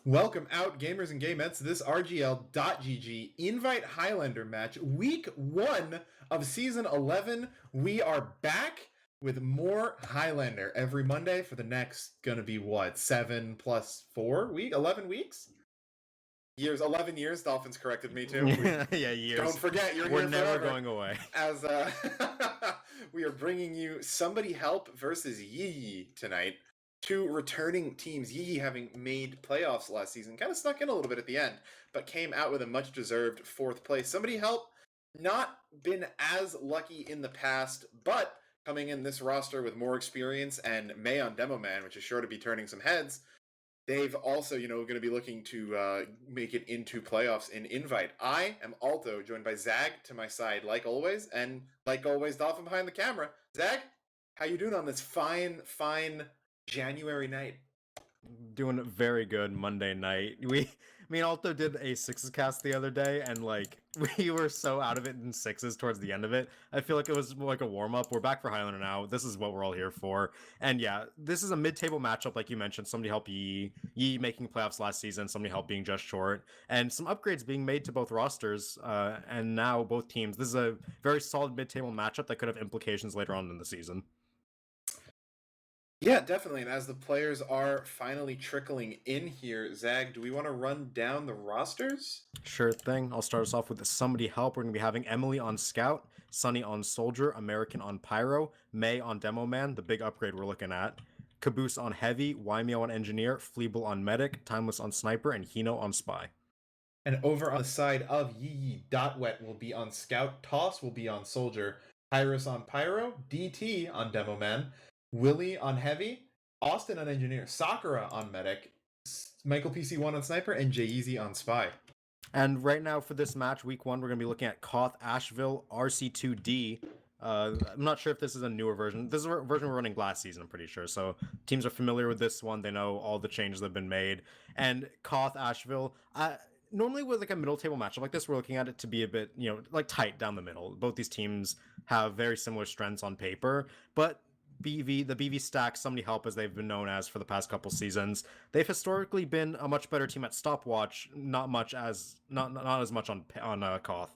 Welcome out, gamers and gamettes, to this RGL.gg Invite Highlander match, week 1 of season 11. We are back with more Highlander every Monday for the next, gonna be what, 7 plus 4 week, 11 weeks? 11 years. Dolphins corrected me too. Yeah, years. Don't forget, We're never going away. As we are bringing you Somebody Help versus Yeye tonight. Two returning teams. Yeye, having made playoffs last season, kind of snuck in a little bit at the end, but came out with a much-deserved 4th place. Somebody Help, not been as lucky in the past, but coming in this roster with more experience and May on Demo Man, which is sure to be turning some heads. They've also, going to be looking to make it into playoffs in Invite. I am Alto, joined by Zag to my side, like always, and like always, Dolphin behind the camera. Zag, how you doing on this fine January night? Doing very good Monday night. Me and Alto did a sixes cast the other day, and we were so out of it in sixes towards the end of it. I feel like it was like a warm-up. We're back for Highlander now. This is what we're all here for. And yeah, this is a mid-table matchup, like you mentioned. Somebody help Yeye making playoffs last season, somebody help being just short, and some upgrades being made to both rosters, and now both teams. This is a very solid mid-table matchup that could have implications later on in the season. Yeah, definitely. And as the players are finally trickling in here, Zag, do we want to run down the rosters? Sure thing. I'll start us off with Somebody Help. We're going to be having Emily on Scout, Sunny on Soldier, American on Pyro, May on Demo Man, the big upgrade we're looking at, Caboose on Heavy, Wymeo on Engineer, Fleeble on Medic, Timeless on Sniper, and Hino on Spy. And over on the side of Yeye, Dotwet will be on Scout, Toss will be on Soldier, Pyrus on Pyro, DT on Demo Man, Willie on Heavy, Austin on Engineer, Sakura on Medic, Michael PC1 on Sniper, and Jay-Easy on Spy. And right now for this match, week 1, we're going to be looking at Koth, Asheville, RC2D. I'm not sure if this is a newer version. This is a version we're running last season, I'm pretty sure. So teams are familiar with this one. They know all the changes that have been made. And Koth, Asheville, normally with like a middle table matchup like this, we're looking at it to be a bit, tight down the middle. Both these teams have very similar strengths on paper, but the BV stack, Somebody Help, as they've been known as for the past couple seasons, they've historically been a much better team at stopwatch, not as much on Koth.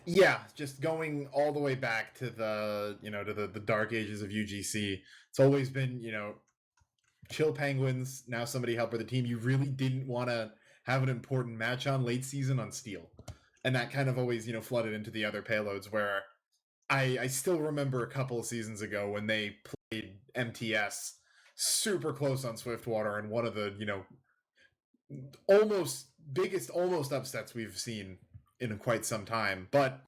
Yeah, just going all the way back to the dark ages of UGC. It's always been, Chill Penguins, now Somebody Help are the team you really didn't want to have an important match on late season on Steel. And that kind of always, flooded into the other payloads where I still remember a couple of seasons ago when they played MTS super close on Swiftwater, and one of the, biggest upsets we've seen in quite some time. But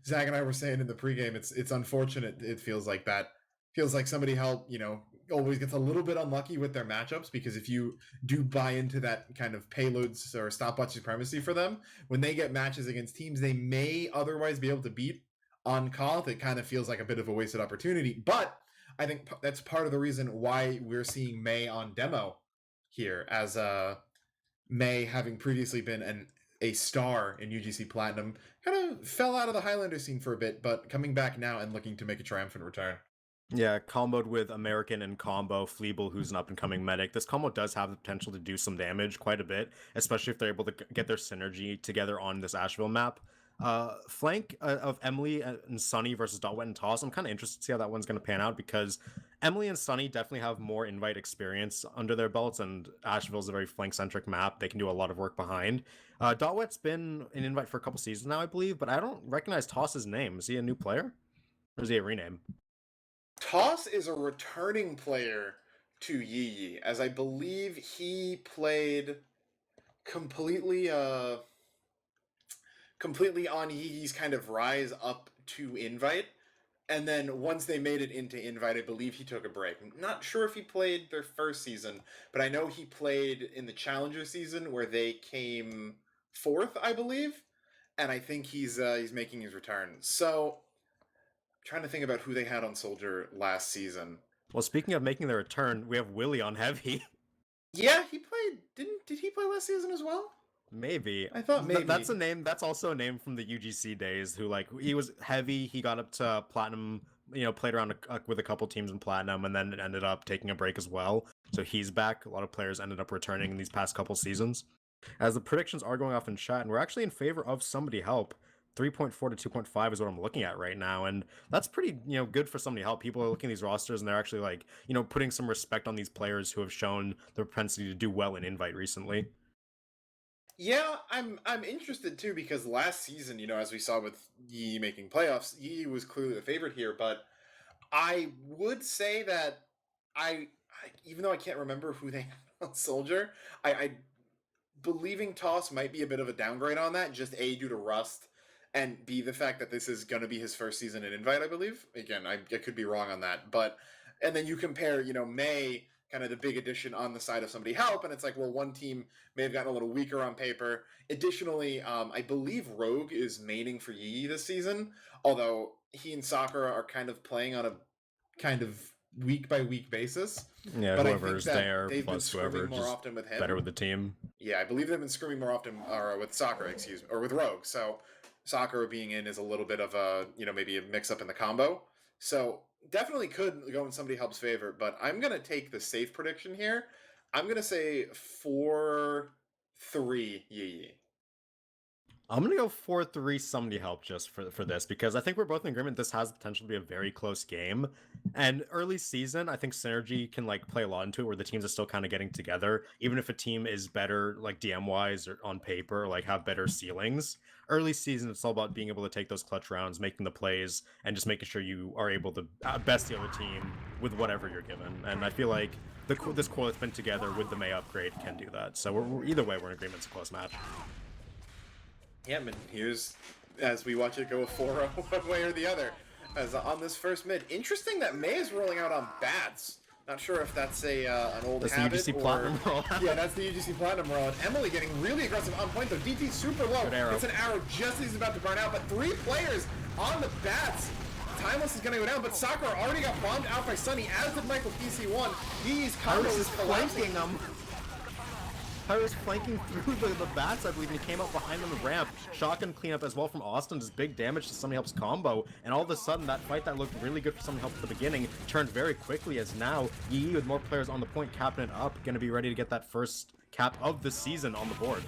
Zach and I were saying in the pregame, it's unfortunate. It feels like that. Feels like Somebody Help, always gets a little bit unlucky with their matchups, because if you do buy into that kind of payloads or stopwatch supremacy for them, when they get matches against teams they may otherwise be able to beat on Koth, it kind of feels like a bit of a wasted opportunity. But I think that's part of the reason why we're seeing May on Demo here, as May, having previously been a star in UGC Platinum, kind of fell out of the Highlander scene for a bit, but coming back now and looking to make a triumphant return. Yeah, comboed with American and Combo, Fleeble, who's an up-and-coming medic. This combo does have the potential to do some damage quite a bit, especially if they're able to get their synergy together on this Asheville map. Flank of Emily and Sunny versus Dotwet and Toss. I'm kind of interested to see how that one's going to pan out, because Emily and Sunny definitely have more invite experience under their belts, and Asheville's a very flank-centric map. They can do a lot of work behind. Dotwet's been an invite for a couple seasons now, I believe, but I don't recognize Toss's name. Is he a new player? Or is he a rename? Toss is a returning player to Yeye, as I believe he played completely on Yee's kind of rise up to Invite, and then once they made it into Invite, I believe he took a break. I'm not sure if he played their first season, but I know he played in the Challenger season where they came 4th, I believe, and I think he's making his return. So, I'm trying to think about who they had on Soldier last season. Well, speaking of making their return, we have Willie on Heavy. Yeah, he played. Did he play last season as well? Maybe. I thought maybe. That's a name. That's also a name from the UGC days. Who he was Heavy. He got up to Platinum played around with a couple teams in Platinum and then ended up taking a break as well. So he's back. A lot of players ended up returning in these past couple seasons. As the predictions are going off in chat, and we're actually in favor of Somebody Help. 3.4 to 2.5 is what I'm looking at right now, and that's pretty, good for Somebody Help. People are looking at these rosters and they're actually like, putting some respect on these players who have shown the propensity to do well in Invite recently. Yeah, I'm interested too, because last season, as we saw with Yeye making playoffs, Yeye was clearly the favorite here, but I would say that I even though I can't remember who they had on Soldier, I believing Toss might be a bit of a downgrade on that, just A, due to rust, and B, the fact that this is going to be his first season in Invite, I believe. Again, I could be wrong on that, but, and then you compare, May, kind of the big addition on the side of Somebody Help, and it's like, well, one team may have gotten a little weaker on paper. Additionally, I believe Rogue is maining for Yeye this season, although he and Sakura are kind of playing on a kind of week-by-week basis. Yeah, but whoever's there, they've plus been whoever, more just often with him. better with the team. Yeah, I believe they've been screaming more often, or with Sakura, or with Rogue. So Sakura being in is a little bit of a, maybe a mix-up in the combo. So definitely could go in Somebody Help's favor, but I'm going to take the safe prediction here. I'm going to say 4-3 Yeye. I'm going to go 4-3 Somebody Help just for this, because I think we're both in agreement this has the potential to be a very close game. And early season, I think synergy can play a lot into it, where the teams are still kind of getting together, even if a team is better DM-wise or on paper, or have better ceilings. Early season, it's all about being able to take those clutch rounds, making the plays, and just making sure you are able to best the other team with whatever you're given. And I feel like this core that's been together with the May upgrade can do that. So either way, we're in agreement. It's a close match. Yeah, man, here's, as we watch it go a 4-0 one way or the other, as on this first mid. Interesting that May is rolling out on bats. Not sure if that's an old habit. That's the UGC Platinum roll. Yeah, that's the UGC Platinum roll. And Emily getting really aggressive on point, though. DT super low. It's an arrow just as he's about to burn out, but 3 players on the bats. Timeless is going to go down, but Sakura already got bombed out by Sunny, as did Michael PC1. He's combo is collapsing them. Pyro's flanking through the bats, I believe, and he came up behind on the ramp. Shotgun cleanup as well from Austin does big damage to Somebody Help's combo, and all of a sudden that fight that looked really good for Somebody Help at the beginning turned very quickly, as now Yeye, with more players on the point, capping it up, going to be ready to get that first cap of the season on the board.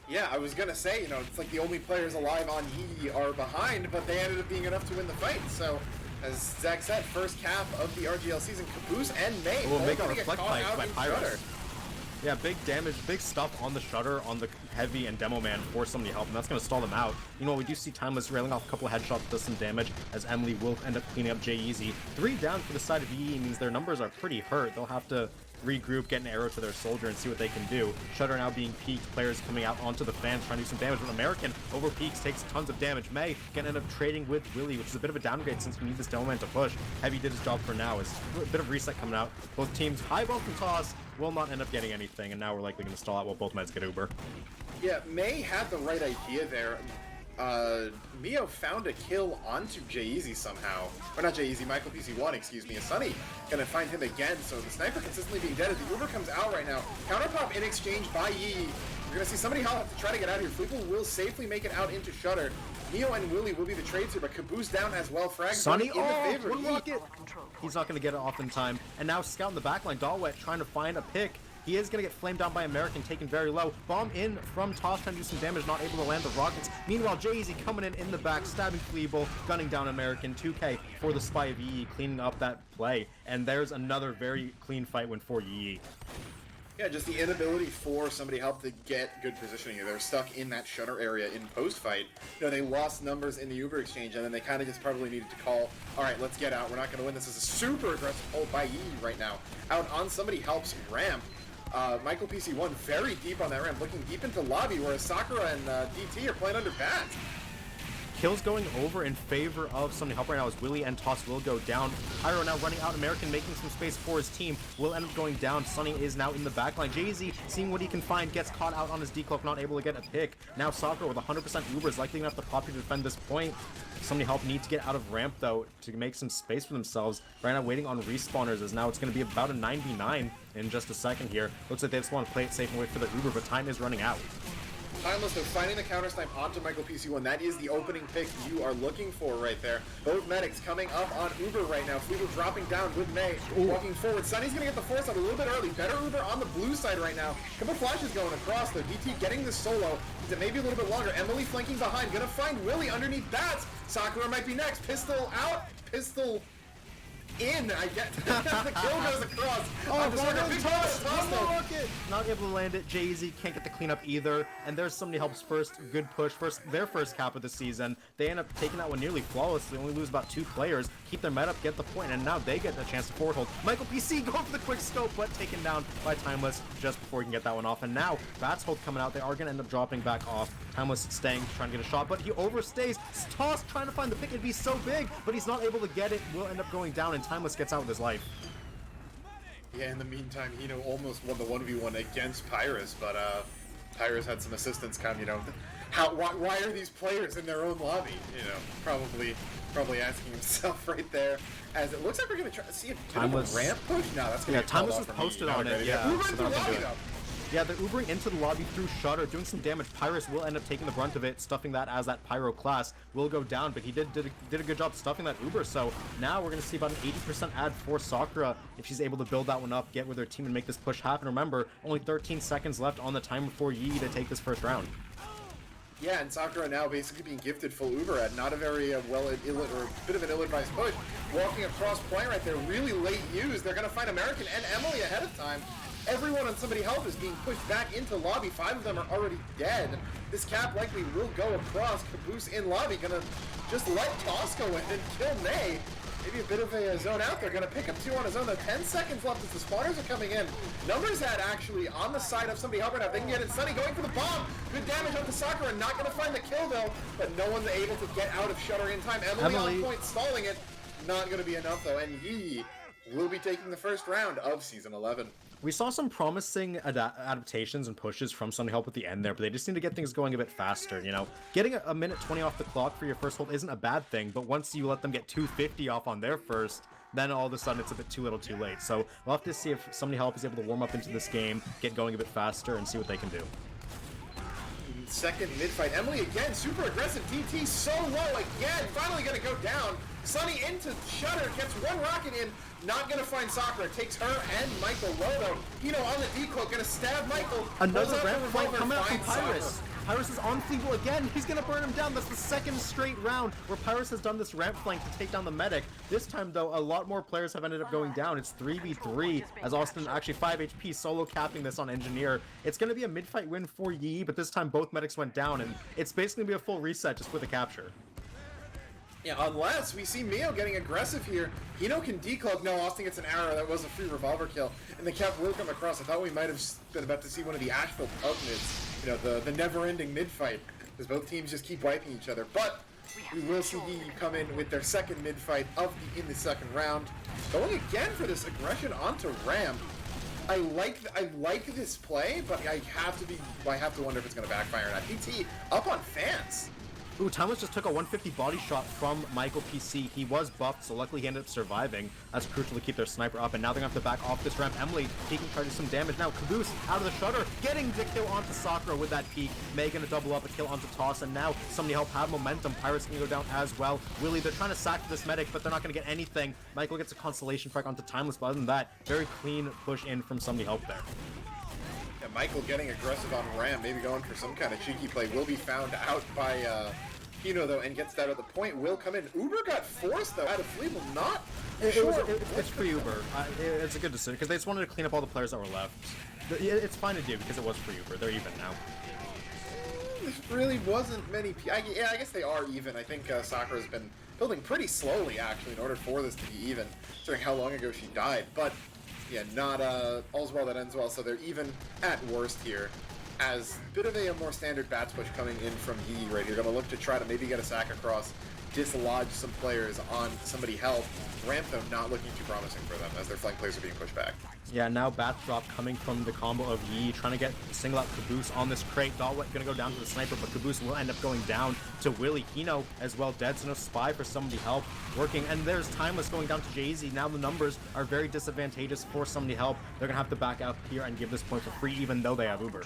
Yeah, I was going to say, it's like the only players alive on Yeye are behind, but they ended up being enough to win the fight, so... As Zach said, first cap of the RGL season, Caboose and May will make a get reflect caught out by in Pyros. Shutter. Yeah, big damage, big stuff on the Shutter, on the Heavy and Demo Man for Somebody Help, and that's going to stall them out. We do see Timeless railing off a couple of headshots, does some damage, as Emily will end up cleaning up Jay-Easy. 3 down for the side of Yeye means their numbers are pretty hurt. They'll have to regroup, get an arrow to their soldier, and see what they can do. Shutter now being peaked, players coming out onto the fans, trying to do some damage, but American over peaks, takes tons of damage. May can end up trading with Willie, which is a bit of a downgrade since we need this Demo Man to push. Heavy did his job for now, is a bit of reset coming out. Both teams, high bump and toss, will not end up getting anything, and now we're likely going to stall out while both meds get Uber. Yeah, May had the right idea there. Mio found a kill onto Jay-Easy somehow. Or not Jay-Easy, Michael PC1, excuse me. And Sunny gonna find him again, so the sniper consistently being dead as the Uber comes out right now. Counter pop in exchange by Yeye. You're gonna see Somebody Help have to try to get out of here. Fleeple will safely make it out into Shutter. Mio and Willie will be the trades here, but Caboose down as well. Frag Sunny, in the favor. One rocket! He's not going to get it off in time. And now Scout in the backline, Dalwet trying to find a pick. He is going to get flamed down by American, taken very low. Bomb in from Toss, trying to do some damage, not able to land the rockets. Meanwhile, Jay-Z coming in the back, stabbing Fleeble, gunning down American. 2K for the Spy of Yeye, cleaning up that play. And there's another very clean fight win for Yeye. Yeah, just the inability for Somebody Help to get good positioning. They're stuck in that Shutter area in post-fight. They lost numbers in the Uber exchange, and then they kind of just probably needed to call, all right, let's get out. We're not going to win. This is a super aggressive hold by Yeye right now. Out on Somebody Help's ramp. Michael PC1 very deep on that ramp, looking deep into lobby, whereas Sakura and DT are playing under bats. Kills going over in favor of Somebody Help right now as Willie and Toss will go down. Pyro now running out. American making some space for his team. Will end up going down. Sunny is now in the backline. Jay-Z seeing what he can find. Gets caught out on his decloak. Not able to get a pick. Now Sakura with 100% Uber is likely going to have to pop to defend this point. Somebody Help need to get out of ramp though to make some space for themselves. Right now waiting on respawners as now it's going to be about a 9v9 in just a second here. Looks like they just want to play it safe and wait for the Uber, but time is running out. Timeless, though, finding the counter snipe onto Michael PC1. That is the opening pick you are looking for right there. Both medics coming up on Uber right now. Fleetwood dropping down with May, walking forward. Sunny's going to get the force out a little bit early. Better Uber on the blue side right now. Couple flashes going across, though. DT getting the solo. It may be a little bit longer. Emily flanking behind. Going to find Willie underneath that. Sakura might be next. Pistol out. Pistol in, I get the kill goes across. Not able to land it. Jay-Z can't get the cleanup either. And there's somebody helps first. Good push. Their first cap of the season. They end up taking that one nearly flawlessly. Only lose about 2 players. Keep their med up, get the point, and now they get a chance to forward hold. Michael PC going for the quick scope, but taken down by Timeless just before he can get that one off. And now Bats hold coming out. They are going to end up dropping back off. Timeless staying, trying to get a shot, but he overstays. Toss trying to find the pick. It'd be so big, but he's not able to get it. Will end up going down, and Timeless gets out with his life. Yeah, in the meantime, almost won the 1v1 against Pyrus, but Pyrus had some assistance come, why are these players in their own lobby? Probably asking himself right there, as it looks like we're going to try to see a Timeless ramp push. No, that's going to be Timeless was posted on it, yeah. Yeah, they're Ubering into the lobby through Shutter, doing some damage. Pyrus will end up taking the brunt of it, stuffing that as that Pyro class will go down, but he did a good job stuffing that Uber, so now we're going to see about an 80% add for Sakura if she's able to build that one up, get with her team, and make this push happen. Remember, only 13 seconds left on the timer for Yeye to take this first round. Yeah, and Sakura now basically being gifted full Uber at not a very or a bit of an ill-advised push. Walking across point right there, really late use. They're going to find American and Emily ahead of time. Everyone on Somebody Help is being pushed back into lobby. 5 of them are already dead. This cap likely will go across. Caboose in lobby, gonna just let Toss go in and kill May. Maybe a bit of a zone out there. Gonna pick up 2 on his own. Though 10 seconds left as the spawners are coming in. Numbers at actually on the side of Somebody Help right now. They can get it. Sunny going for the bomb. Good damage onto Sakura. Not gonna find the kill though, but no one's able to get out of Shutter in time. Emily on point, stalling it. Not gonna be enough though, and Yeye will be taking the first round of Season 11. We saw some promising adaptations and pushes from Somebody Help at the end there, but they just need to get things going a bit faster, Getting a minute 20 off the clock for your first hold isn't a bad thing, but once you let them get 250 off on their first, then all of a sudden it's a bit too little too late. So we'll have to see if Somebody Help is able to warm up into this game, get going a bit faster, and see what they can do. Second mid-fight. Emily again, super aggressive. DT so low again. Finally going to go down. Sunny into Shutter, gets 1 rocket in. Not going to find Sakura. Takes her and Michael Lodo. On the decloak, going to stab Michael. Another ramp flank coming out from Pyrus. Pyrus is on Feeble again. He's going to burn him down. That's the second straight round where Pyrus has done this ramp flank to take down the medic. This time, though, a lot more players have ended up going down. It's 3v3 as Austin, actually 5 HP, solo capping this on Engineer. It's going to be a mid-fight win for Yeye, but this time both medics went down, and it's basically going to be a full reset just with a capture. Yeah, unless we see Mio getting aggressive here. Hino can decloak. No, Austin gets an arrow. That was a free revolver kill. And the cap will come across. I thought we might have been about to see one of the Asheville pub mids. The never-ending mid-fight. Because both teams just keep wiping each other. But we will see Yeye come in with their second mid-fight in the second round. Going again for this aggression onto Ram. I like this play, but I have to wonder if it's going to backfire or not. PT up on fans. Ooh, Timeless just took a 150 body shot from Michael PC. He was buffed, so luckily he ended up surviving. That's crucial to keep their sniper up, and now they're going to have to back off this ramp. Emily taking charge of some damage. Now Caboose out of the Shutter, getting the kill onto Sakura with that peek. May going to double up a kill onto Toss, and now Somebody Help have momentum. Pirates going to go down as well. Willie, they're trying to sack this medic, but they're not going to get anything. Michael gets a consolation frag onto Timeless, but other than that, very clean push in from Somebody Help there. Yeah, Michael getting aggressive on Ram, maybe going for some kind of cheeky play. Will be found out by Hino though, and gets that at the point. Will come in. Uber got forced though out of Fleeble. Not it's for Uber. It's a good decision because they just wanted to clean up all the players that were left. It's fine to do because it was for Uber. They're even now. There really wasn't many. I guess they are even. I think Sakura's been building pretty slowly actually in order for this to be even, considering how long ago she died. But yeah, not all's well that ends well. So they're even at worst here. As a bit of a more standard bats push coming in from Yeye right here. Going to look to try to maybe get a sack across, dislodge some players on Somebody Help. Ramp though not looking too promising for them as their flank players are being pushed back. Yeah, now Bat Drop coming from the combo of Yeye, trying to get single out Caboose on this crate. Dotwet gonna go down to the sniper, but Caboose will end up going down to Willie. Hino as well dead, so no spy for Somebody Help working. And there's Timeless going down to Jay-Z. Now the numbers are very disadvantageous for Somebody Help. They're gonna have to back up here and give this point for free, even though they have Uber.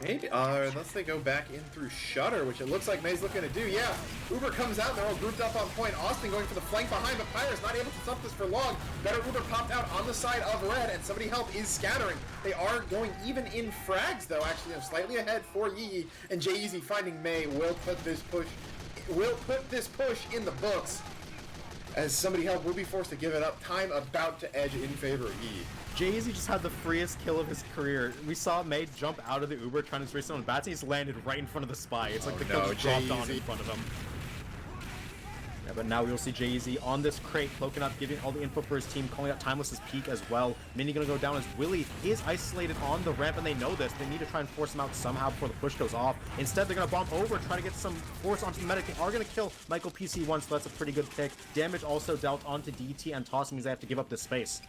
Maybe, unless they go back in through Shutter, which it looks like May's looking to do. Yeah, Uber comes out, they're all grouped up on point. Austin going for the flank behind, but Pyrus not able to stop this for long. Better Uber popped out on the side of Red, and somebody help is scattering. They are going even in frags, though, actually, slightly ahead for Yeye, and Jay-Z finding May will put this push in the books, as somebody help will be forced to give it up. Time about to edge in favor of Yeye. Jay-Z just had the freest kill of his career. We saw May jump out of the Uber trying to race someone bats, and he's landed right in front of the spy. It's like the kill just dropped on in front of him. Yeah, but now we'll see Jay-Z on this crate, cloaking up, giving all the info for his team, calling out Timeless's peak as well. Mini gonna go down as Willie is isolated on the ramp, and they know this. They need to try and force him out somehow before the push goes off. Instead, they're gonna bomb over, try to get some force onto the medic. They are gonna kill Michael PC1, so that's a pretty good pick. Damage also dealt onto DT and Toss means they have to give up this space.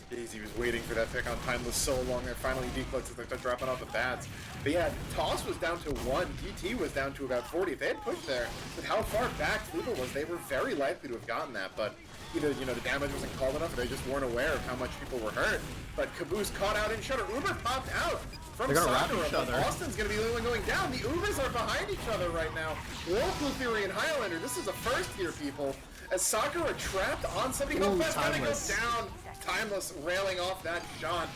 Daisy was waiting for that pick on Timeless so long. They're finally deflects as they're dropping off the bats. But yeah, Toss was down to 1. DT was down to about 40. If they had pushed there, with how far back Fleeble was, they were very likely to have gotten that. But either, the damage wasn't called enough, or they just weren't aware of how much people were hurt. But Caboose caught out in Shutter. Uber popped out from Sakura. Austin's going to be the only one going down. The Ubers are behind each other right now. Whirlpool Theory and Highlander, this is a first here, people. As Sakura trapped on somebody, that's going to go down. Timeless railing off that shot,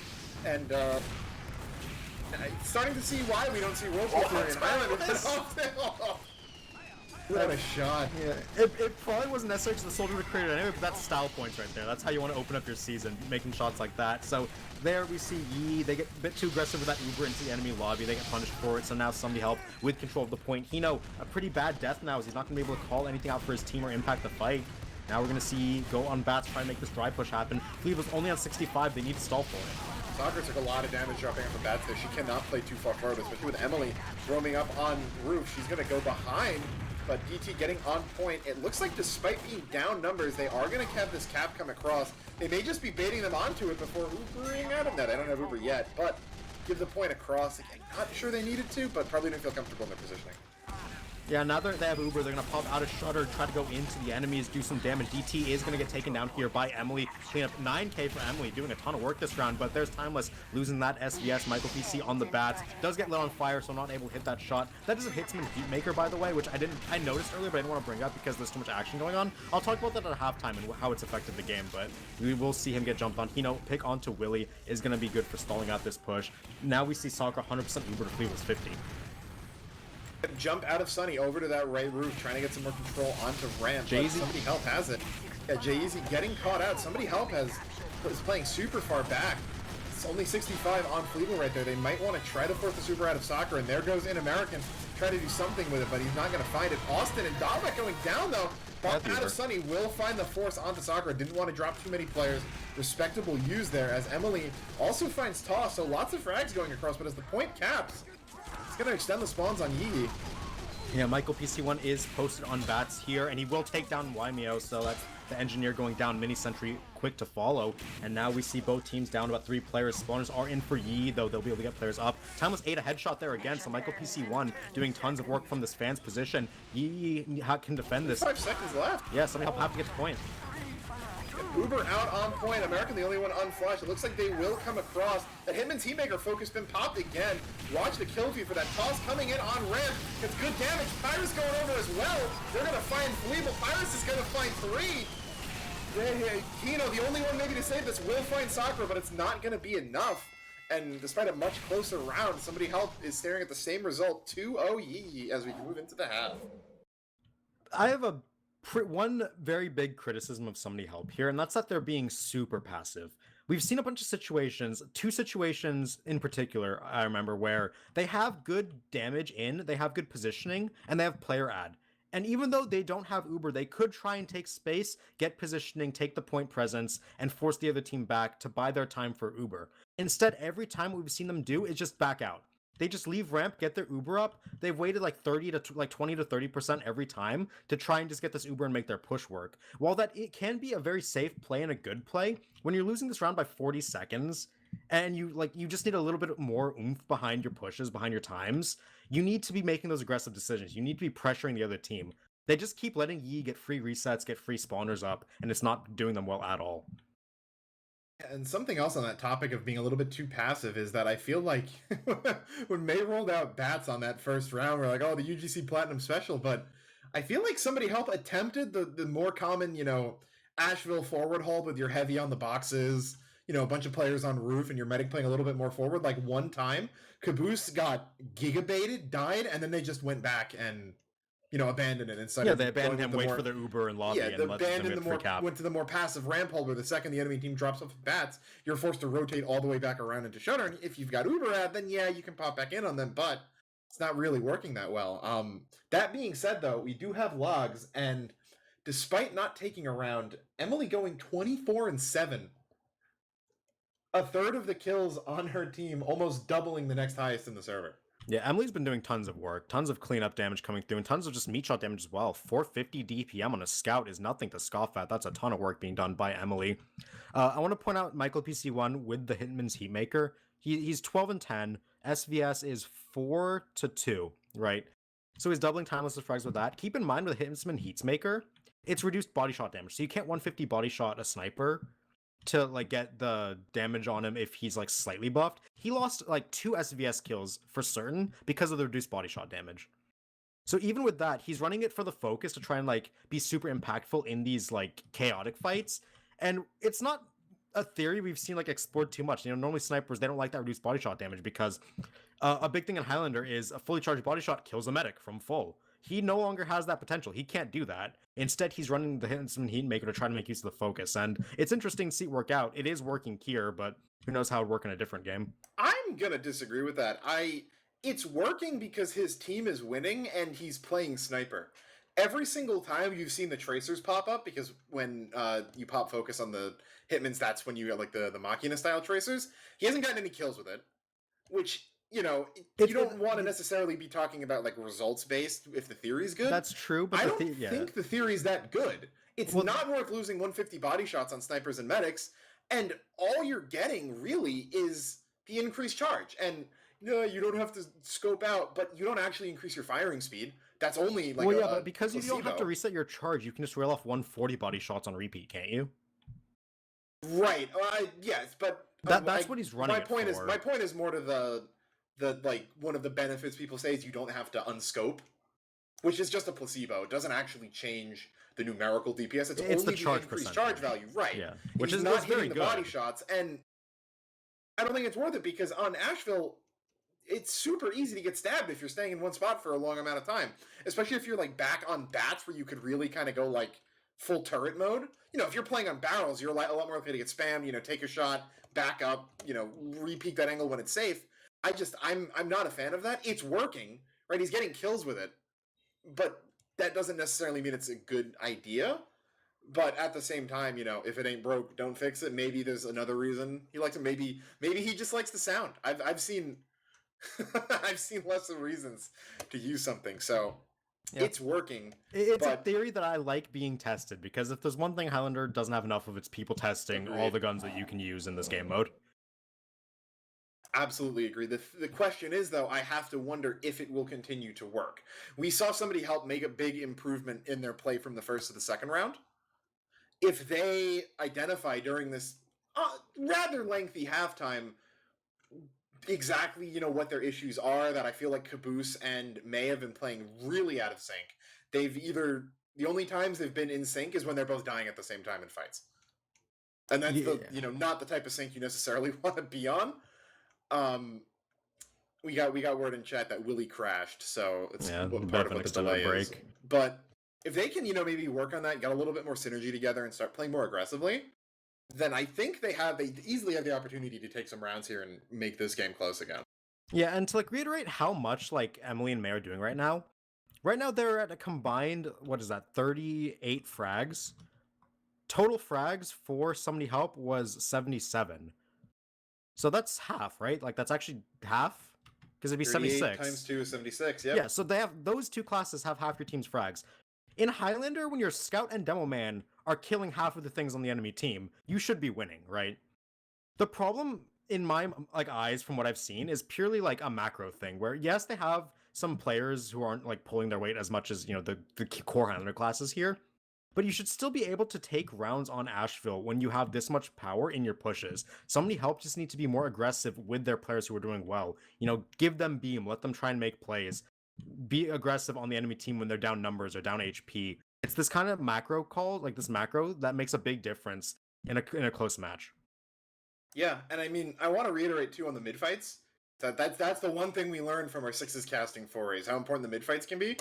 and starting to see why we don't see Whirlpool Theory and Highlander. What a shot. Yeah, it probably wasn't necessary to the Soldier to create it anyway, but that's style points right there. That's how you want to open up your season, making shots like that. So there we see Yee, they get a bit too aggressive with that Uber into the enemy lobby, they get punished for it, so now somebody help with control of the point. Hino, a pretty bad death now, as he's not going to be able to call anything out for his team or impact the fight. Now we're going to see go on bats, try and make this dry push happen. Cleveland's only on 65, they need to stall for it. Sakura took a lot of damage dropping off the bats there. She cannot play too far forward, especially with Emily roaming up on roof. She's going to go behind, but DT getting on point. It looks like despite being down numbers, they are going to have this cap come across. They may just be baiting them onto it before Ubering out of that. I don't have Uber yet, but give the point across. I'm not sure they needed to, but probably didn't feel comfortable in their positioning. Yeah, now that they have Uber, they're going to pop out a Shutter, try to go into the enemies, do some damage. DT is going to get taken down here by Emily. Clean up 9k for Emily, doing a ton of work this round, but there's Timeless losing that SVS. Michael PC on the bats. Does get lit on fire, so not able to hit that shot. That is a Hitsman Heatmaker, by the way, which I noticed earlier, but I didn't want to bring up because there's too much action going on. I'll talk about that at halftime and how it's affected the game, but we will see him get jumped on. Pick onto Willie is going to be good for stalling out this push. Now we see Sakura 100% Uber to Cleveland's 50. Jump out of Sunny over to that right roof, trying to get some more control onto ramp. Somebody help has it. Yeah, Jay-Z getting caught out. Somebody help is playing super far back. It's only 65 on Fleeble right there. They might want to try to force the super out of Sakura, and there goes In American. Try to do something with it, but he's not going to find it. Austin and Dalbeck going down, though. But out of Sunny will find the force onto Sakura. Didn't want to drop too many players. Respectable use there, as Emily also finds Toss, so lots of frags going across, but as the point caps, it's going to extend the spawns on Yee. Yeah, Michael PC1 is posted on bats here, and he will take down Wymeo, so that's the engineer going down, mini sentry quick to follow. And now we see both teams down about 3 players. Spawners are in for Yee, though they'll be able to get players up. Timeless 8 a headshot there again, so Michael PC1 doing tons of work from this fan's position. Yee can defend this. 5 seconds left. Yeah, somebody help have to get the point. Uber out on point. American the only one unflashed. It looks like they will come across. That Hitman's Heatmaker focus been popped again. Watch the kill feed for that toss coming in on ramp. It's good damage. Pyrus going over as well. They're going to find Fleeble. Pyrus is going to find 3. Kino, the only one maybe to save this, will find Sakura, but it's not going to be enough. And despite a much closer round, somebody help is staring at the same result. 2-0 Yee as we move into the half. I have one very big criticism of Somebody Help here, and that's that they're being super passive. We've seen a bunch of situations, 2 situations in particular, I remember, where they have good damage in, they have good positioning, and they have player ad. And even though they don't have Uber, they could try and take space, get positioning, take the point presence, and force the other team back to buy their time for Uber. Instead, every time what we've seen them do is just back out. They just leave ramp, get their Uber up. They've waited like 20 to 30% every time to try and just get this Uber and make their push work. While it can be a very safe play and a good play, when you're losing this round by 40 seconds and you just need a little bit more oomph behind your pushes, behind your times, you need to be making those aggressive decisions. You need to be pressuring the other team. They just keep letting Yee get free resets, get free spawners up, and it's not doing them well at all. And something else on that topic of being a little bit too passive is that I feel like when May rolled out bats on that first round, we're like, oh, the UGC Platinum Special, but I feel like somebody help attempted the more common, Asheville forward hold with your heavy on the boxes, a bunch of players on roof and your medic playing a little bit more forward. Like one time, Caboose got gigabaited, died, and then they just went back and abandoned it and started. Yeah, they abandoned him, wait more, for their Uber and lobby, and let them get free cap. went to the more passive ramp holder. The second the enemy team drops off the bats, you're forced to rotate all the way back around into Shutter. And if you've got Uber ad, then yeah, you can pop back in on them, but it's not really working that well. That being said, though, we do have logs, and despite not taking a round, Emily going 24-7, a third of the kills on her team, almost doubling the next highest in the server. Yeah, Emily's been doing tons of work, tons of cleanup damage coming through, and tons of just meat shot damage as well. 450 DPM on a scout is nothing to scoff at. That's a ton of work being done by Emily. I want to point out Michael PC1 with the Hitman's Heatmaker. He's 12-10. SVS is 4-2, right? So he's doubling timeless frags with that. Keep in mind with Hitman Heatmaker, it's reduced body shot damage. So you can't 150 body shot a sniper to like get the damage on him if he's like slightly buffed. He lost like 2 SVS kills for certain because of the reduced body shot damage. So even with that, he's running it for the focus to try and like be super impactful in these like chaotic fights. And it's not a theory we've seen like explored too much. Normally snipers, they don't like that reduced body shot damage because a big thing in Highlander is a fully charged body shot kills a medic from full. He no longer has that potential. He can't do that. Instead, he's running the Hitman Heatmaker to try to make use of the focus. And it's interesting to see it work out. It is working here, but who knows how it would work in a different game. I'm going to disagree with that. It's working because his team is winning and he's playing sniper. Every single time you've seen the tracers pop up, because when you pop focus on the Hitmans, that's when you get like the Machina style tracers. He hasn't gotten any kills with it, which you don't want to necessarily be talking about like results based if the theory's good. That's true, but I don't think the theory's that good. It's not worth losing 150 body shots on snipers and medics, and all you're getting really is the increased charge. And you don't have to scope out, but you don't actually increase your firing speed. That's only like but because placebo. You don't have to reset your charge, you can just rail off 140 body shots on repeat, can't you? Right. Yes, but that's what he's running. My point is more to the like one of the benefits people say is you don't have to unscope, which is just a placebo. It doesn't actually change the numerical DPS. It's only the charge increased charge value, right? Yeah, which is not very hitting the body shots, and I don't think it's worth it because on Asheville, it's super easy to get stabbed if you're staying in one spot for a long amount of time, especially if you're like back on bats where you could really kind of go like full turret mode. If you're playing on barrels, you're a lot more likely to get spammed. Take a shot, back up, repeat that angle when it's safe. I'm not a fan of that. It's working, right? He's getting kills with it, but that doesn't necessarily mean it's a good idea. But at the same time, if it ain't broke, don't fix it. Maybe there's another reason he likes it. Maybe he just likes the sound. I've seen I've seen lots of reasons to use something, so it's working. It's a theory that I like being tested because if there's one thing Highlander doesn't have enough of, it's people testing all the guns that you can use in this game mode. Absolutely agree. The question is, though, I have to wonder if it will continue to work. We saw somebody help make a big improvement in their play from the first to the second round. If they identify during this rather lengthy halftime exactly, what their issues are, that I feel like Caboose and May have been playing really out of sync. The only times they've been in sync is when they're both dying at the same time in fights. And that's not the type of sync you necessarily want to be on. We got word in chat that Willie crashed, so it's part of what the delay is. But if they can, maybe work on that, get a little bit more synergy together, and start playing more aggressively, then I think they easily have the opportunity to take some rounds here and make this game close again. Yeah, and to reiterate how much Emily and May are doing right now. Right now they're at a combined 38 frags. Total frags for Somebody Help was 77. So that's half, right? That's actually half? Because it'd be 76. Times 2 is 76, yeah. Yeah, so those two classes have half your team's frags. In Highlander, when your Scout and Demo Man are killing half of the things on the enemy team, you should be winning, right? The problem, in my eyes, from what I've seen, is purely a macro thing, where yes, they have some players who aren't pulling their weight as much as, the core Highlander classes here, but you should still be able to take rounds on Asheville when you have this much power in your pushes. Somebody help just need to be more aggressive with their players who are doing well. You know, give them beam, let them try and make plays. Be aggressive on the enemy team when they're down numbers or down HP. It's this kind of macro call, like this macro, that makes a big difference in a close match. Yeah, and I mean, I want to reiterate too on the mid fights. That's the one thing we learned from our Sixes casting forays, how important the mid fights can be.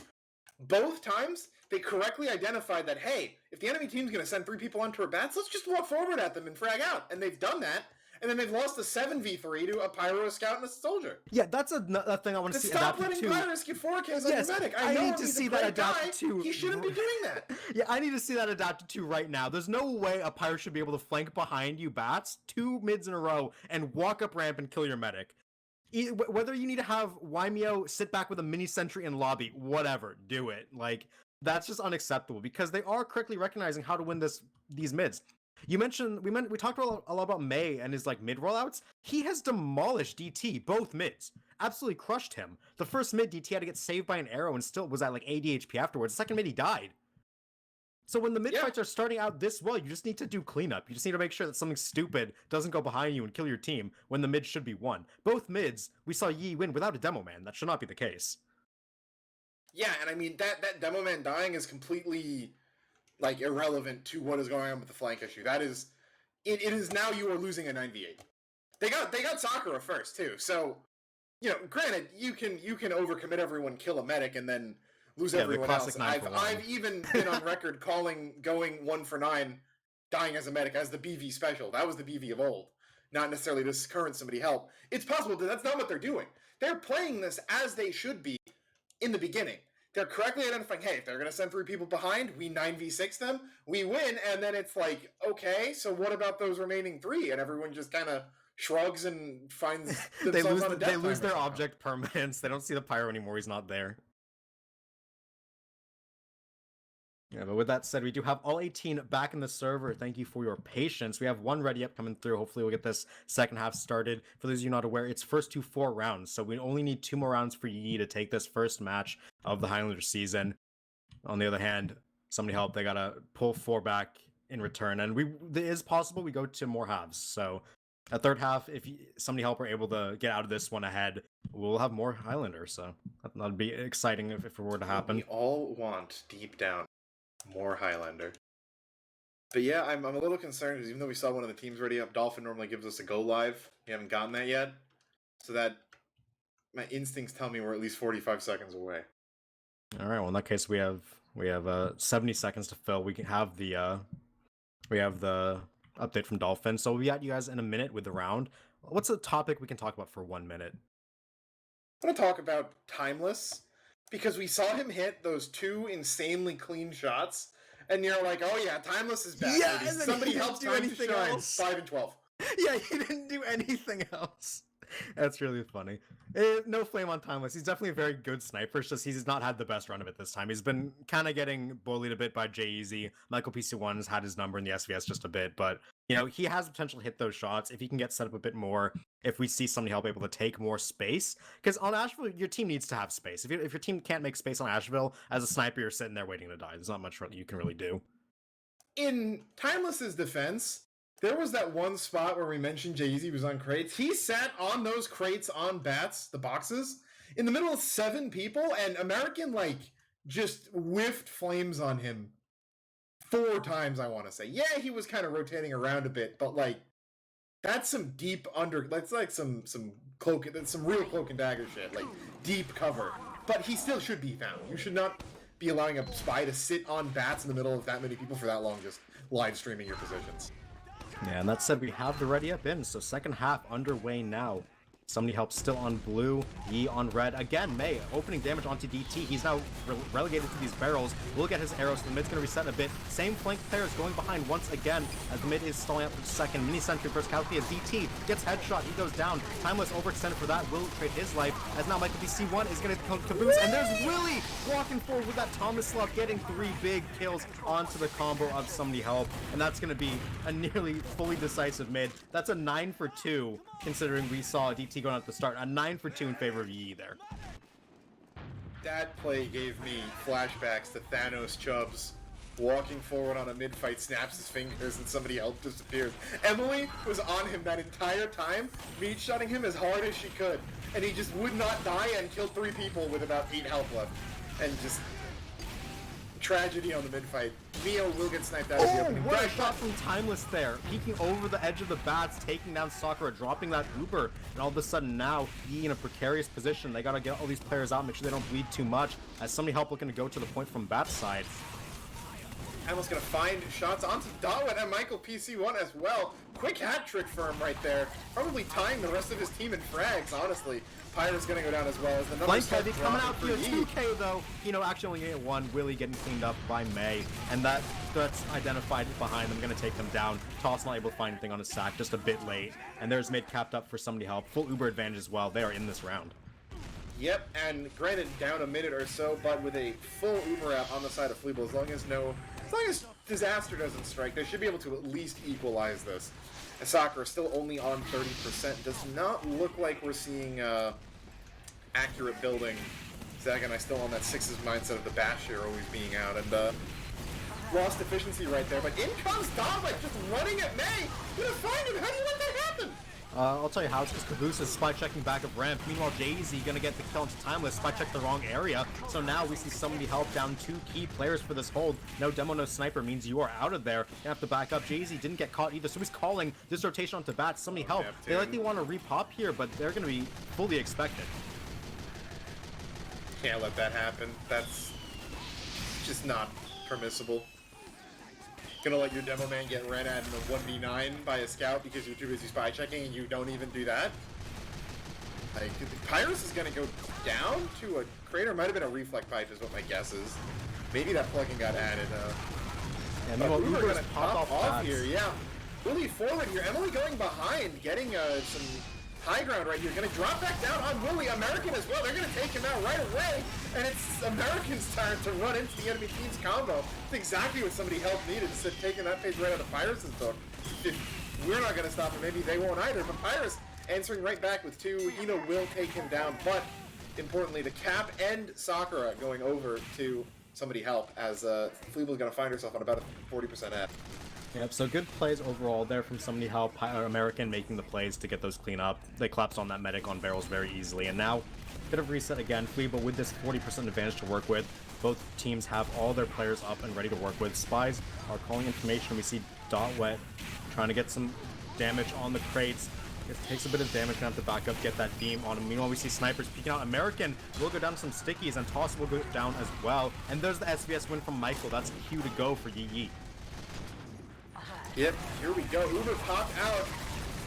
Both times, they correctly identified that, hey, if the enemy team's going to send 3 people onto our bats, let's just walk forward at them and frag out. And they've done that. And then they've lost a 7v3 to a Pyro, a Scout, and a Soldier. Yeah, that's a thing I want to see stop adapted letting to. Pyros get 4Ks Yes, on Medic. I know need to see that adapted to. He shouldn't be doing that. Yeah, I need to see that adapted to right now. There's no way a Pyro should be able to flank behind you bats 2 mids in a row and walk up ramp and kill your Medic. Whether you need to have Wymeo sit back with a mini sentry in lobby, whatever, do it. Like, that's just unacceptable because they are correctly recognizing how to win these mids. You mentioned we talked a lot about May and his like mid rollouts. He has demolished DT both mids, absolutely crushed him. The first mid DT had to get saved by an arrow and still was at like 80 HP afterwards. The second mid he died. So when the mid fights are starting out this well, you just need to do cleanup. You just need to make sure that something stupid doesn't go behind you and kill your team when the mid should be won. Both mids, we saw Yeye win without a demo man. That should not be the case. Yeah, and I mean that demo man dying is completely like irrelevant to what is going on with the flank issue. That is, it is now you are losing a 9v8. They got Sakura first too, so you know, granted you can overcommit everyone, kill a medic, and then lose everyone else. I've even been on record going 1 for 9, dying as a medic as the BV special. That was the BV of old, not necessarily this current somebody help. It's possible that that's not what they're doing. They're playing this as they should be in the beginning. They're correctly identifying, hey, if they're going to send 3 people behind, we 9v6 them, we win, and then it's like, okay, so what about those remaining 3? And everyone just kind of shrugs and finds themselves on a death They lose their object permanence. They don't see the Pyro anymore. He's not there. Yeah, but with that said, we do have all 18 back in the server. Thank you for your patience. We have 1 ready up coming through. Hopefully we'll get this second half started. For those of you not aware, it's first to 4 rounds. So we only need 2 more rounds for Yeye to take this first match of the Highlander season. On the other hand, somebody help. They got to pull 4 back in return. And it is possible we go to more halves. So a third half, if somebody help are able to get out of this one ahead, we'll have more Highlanders. So that'd be exciting if it were to happen. We all want, deep down, more Highlander. But yeah, I'm a little concerned because even though we saw one of the teams ready up, Dolphin normally gives us a go live. We haven't gotten that yet. So that my instincts tell me we're at least 45 seconds away. All right, well in that case we have 70 seconds to fill. We can have the update from Dolphin. So we'll be at you guys in a minute with the round. What's a topic we can talk about for 1 minute? I want to talk about Timeless. Because we saw him hit those 2 insanely clean shots, and you're like, oh yeah, Timeless is back. Yeah, and somebody helps do Time anything to shine. else. 5 and 12. Yeah, he didn't do anything else. That's really funny. No flame on Timeless. He's definitely a very good sniper. It's just he's not had the best run of it this time. He's been kind of getting bullied a bit by Yeye. Michael PC1 has had his number in the SVS just a bit, but you know, he has the potential to hit those shots if he can get set up a bit more, if we see somebody help able to take more space. Because on Asheville, your team needs to have space. If your team can't make space on Asheville, as a sniper, you're sitting there waiting to die. There's not much you can really do. In Timeless's defense, there was that one spot where we mentioned Yeye was on crates. He sat on those crates on bats, the boxes, in the middle of 7 people, and American, like, just whiffed flames on him 4 times, I want to say. Yeah, he was kind of rotating around a bit, but, like, that's some deep that's like some cloak, that's some real cloak and dagger shit, like, deep cover. But he still should be found. You should not be allowing a spy to sit on bats in the middle of that many people for that long, just live streaming your positions. Yeah, and that said, we have the ready up in, so second half underway now. Somebody helps still on blue, Yeye on red. Again, May opening damage onto DT. He's now relegated to these barrels. We'll get his arrows. The mid's going to reset a bit. Same flank players going behind once again as the mid is stalling up for a second. Mini sentry first Calci as DT gets headshot. He goes down. Timeless overextended for that. Will trade his life as now Michael BC1 is going to caboose. And there's Willie walking forward with that Thomas Love getting 3 big kills onto the combo of somebody help. And that's going to be a nearly fully decisive mid. That's a 9 for 2 considering we saw DT going at the start. A 9 for 2 in favor of Yeye there. That play gave me flashbacks to Thanos Chubbs walking forward on a mid-fight, snaps his fingers, and somebody else disappears. Emily was on him that entire time, meat-shotting him as hard as she could, and he just would not die and killed 3 people with about 8 health left. And just... tragedy on the mid-fight. Mio will get sniped out of the opening. What a shot from Timeless there! Peeking over the edge of the bats, taking down Sakura, dropping that Uber, and all of a sudden now, Yeye in a precarious position. They gotta get all these players out, make sure they don't bleed too much, as somebody help looking to go to the point from Bat's side. Emil's gonna find shots onto Dawet and Michael PC1 as well. Quick hat trick for him right there. Probably tying the rest of his team in frags, honestly. Pyro's gonna go down as well as the number Blank 7 Heavy coming out for here, 2k though. Actually only getting 1. Willie getting cleaned up by May, and that's identified behind them, gonna take them down. Toss not able to find anything on his sack, just a bit late. And there's mid capped up for somebody help. Full Uber advantage as well. They are in this round. Yep, and granted down a minute or so, but with a full Uber out on the side of Fleeble, as long as Disaster doesn't strike, they should be able to at least equalize this. And Sakura still only on 30%. Does not look like we're seeing accurate building. Zach and I still on that 6's mindset of the bash here always being out, and lost efficiency right there. But in comes Dominic just running at May. Gonna find him. How do you let that happen? I'll tell you how. It's just Caboose spy checking back of ramp. Meanwhile, Jay-Z gonna get the kill into Timeless. Spy check the wrong area. So now we see somebody help down 2 key players for this hold. No demo, no sniper means you are out of there. You have to back up. Jay-Z didn't get caught either, so he's calling this rotation onto Bats. Somebody help. They likely want to repop here, but they're gonna be fully expected. Can't let that happen. That's just not permissible. Gonna let your demo man get ran at in a 1v9 by a scout because you're too busy spy checking and you don't even do that? Like, Pyrus is gonna go down to a crater. Might have been a reflect pipe is what my guess is. Maybe that plugin got added. And but Uber's Uber gonna pop off here, yeah. Really forward here. Emily going behind, getting some high ground right here. Gonna drop back down on Willie. American as well. They're gonna take him out right away. And it's American's turn to run into the enemy team's combo. It's exactly what somebody helped needed. Instead of taking that page right out of Pyrus' book. If we're not gonna stop him, maybe they won't either. But Pyrus answering right back with 2. Eno will take him down. But importantly, the Cap and Sakura going over to somebody help as Fleeble's gonna find herself on about a 40% at. Yep, so good plays overall there from somebody help. American making the plays to get those clean up. They collapsed on that medic on barrels very easily, and now bit of reset again. Fleeble with this 40% advantage to work with. Both teams have all their players up and ready to work with. Spies are calling information. We see Dot Wet trying to get some damage on the crates. It takes a bit of damage, gonna have to back up, get that beam on him. Meanwhile, we see snipers peeking out. American will go down some stickies, and Toss will go down as well. And there's the SVS win from Michael. That's a cue to go for Yeye. Yep, here we go. Uber popped out.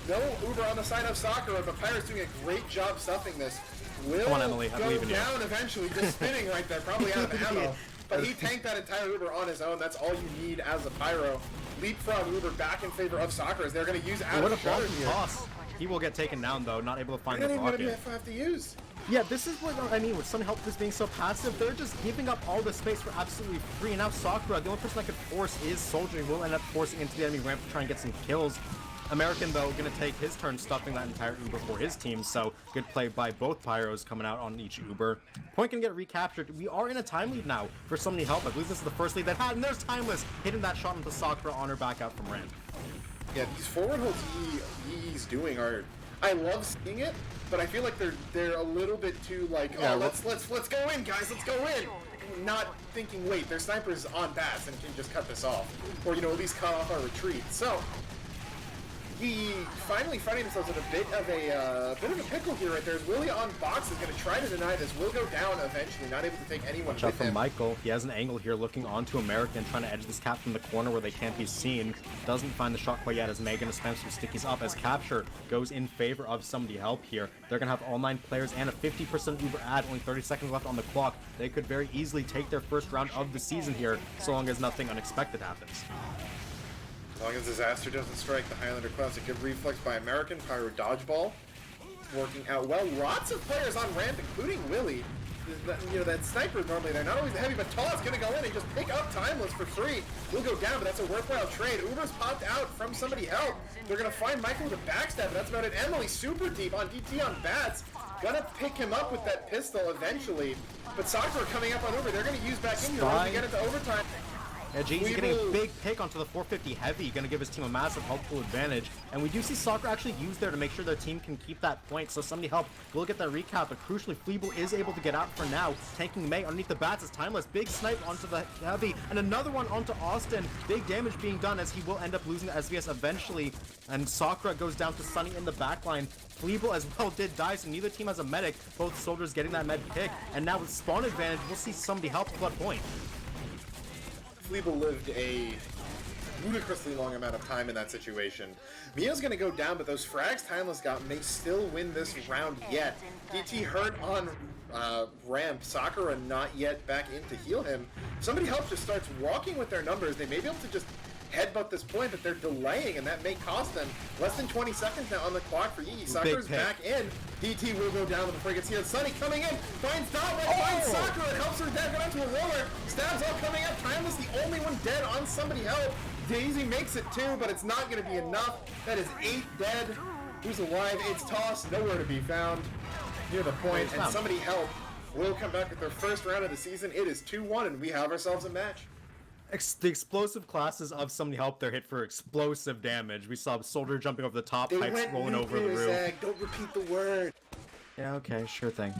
No Uber on the side of Sakura, but Pyrus doing a great job stuffing this. Will Come on, Emily, I believe in you. go down eventually, just spinning right there, probably out of ammo. But he tanked that entire Uber on his own. That's all you need as a Pyro. Leapfrog Uber back in favor of Sakura as they're going to use out What a of shutter blocking here. toss. He will get taken down, though, not able to find the They're not even rocket. going to have to use. Yeah, this is what I mean with some help this being so passive. They're just giving up all the space for absolutely free. And now Sakura, the only person that could force is Soldiering, will end up forcing into the enemy ramp to try and get some kills. American, though, going to take his turn stuffing that entire Uber for his team, so good play by both Pyros coming out on each Uber. Point can get recaptured. We are in a time lead now for somebody help. I believe this is the first lead they've had, and there's Timeless hitting that shot into Sakura on her back out from ramp. Yeah, these forward holds Yee's doing are... I love seeing it, but I feel like they're a little bit too like, oh, Yeah, let's go in, guys, let's go in. Not thinking, wait, their sniper's on bats and can just cut this off, or at least cut off our retreat. So he finally finding themselves in a bit of a pickle here right there. As Willie on box is going to try to deny this. Will go down eventually, not able to take anyone Watch out with from him. Michael. He has an angle here looking onto American, trying to edge this cap from the corner where they can't be seen. Doesn't find the shot quite yet as Megan is spam some stickies up as capture goes in favor of somebody help here. They're going to have all 9 players and a 50% Uber ad, only 30 seconds left on the clock. They could very easily take their first round of the season here, so long as nothing unexpected happens. As long as Disaster doesn't strike, the Highlander Classic. Good reflex by American. Pyro dodgeball working out well. Lots of players on ramp, including Willie. That sniper normally, they're not always the heavy, but Tall's going to go in and just pick up Timeless for free. Will go down, but that's a worthwhile trade. Uber's popped out from somebody help. They're going to find Michael with a backstab, but that's about it. Emily super deep on DT on bats. Gonna pick him up with that pistol eventually. But Sakura coming up on Uber. They're going to use back in here to get into overtime. Yeah, Jay's getting a big pick onto the 450 heavy, gonna give his team a massive helpful advantage. And we do see Soccer actually use there to make sure their team can keep that point. So somebody help. We'll get that recap, but crucially, Fleeble is able to get out for now, tanking May underneath the bats as Timeless. Big snipe onto the heavy, and another one onto Austin. Big damage being done as he will end up losing the SVS eventually. And Sakura goes down to Sunny in the backline. Fleeble as well did die, so neither team has a medic. Both soldiers getting that med pick, and now with spawn advantage, we'll see somebody help flood point. Fleeble lived a ludicrously long amount of time in that situation. Mio's gonna go down, but those frags Timeless got may still win this round yet. DT hurt on ramp, Sakura not yet back in to heal him. Somebody help just starts walking with their numbers. They may be able to just headbutt this point, but they're delaying, and that may cost them. Less than 20 seconds now on the clock for Yeye. Sakura's back in. DT will go down before he gets here. Sunny coming in, finds Dotwell, finds Sakura, and helps her down, go down to a roller. Stabs all coming up. Timeless the only one dead on somebody help. Daisy makes it 2, but it's not going to be enough. That is 8 dead. Who's alive? It's tossed, nowhere to be found near the point, and somebody help will come back with their first round of the season. It is 2-1, and we have ourselves a match. The explosive classes of somebody help there hit for explosive damage. We saw Soldier jumping over the top, pipes rolling over the roof. Zach. Don't repeat the word. Yeah, okay, sure thing.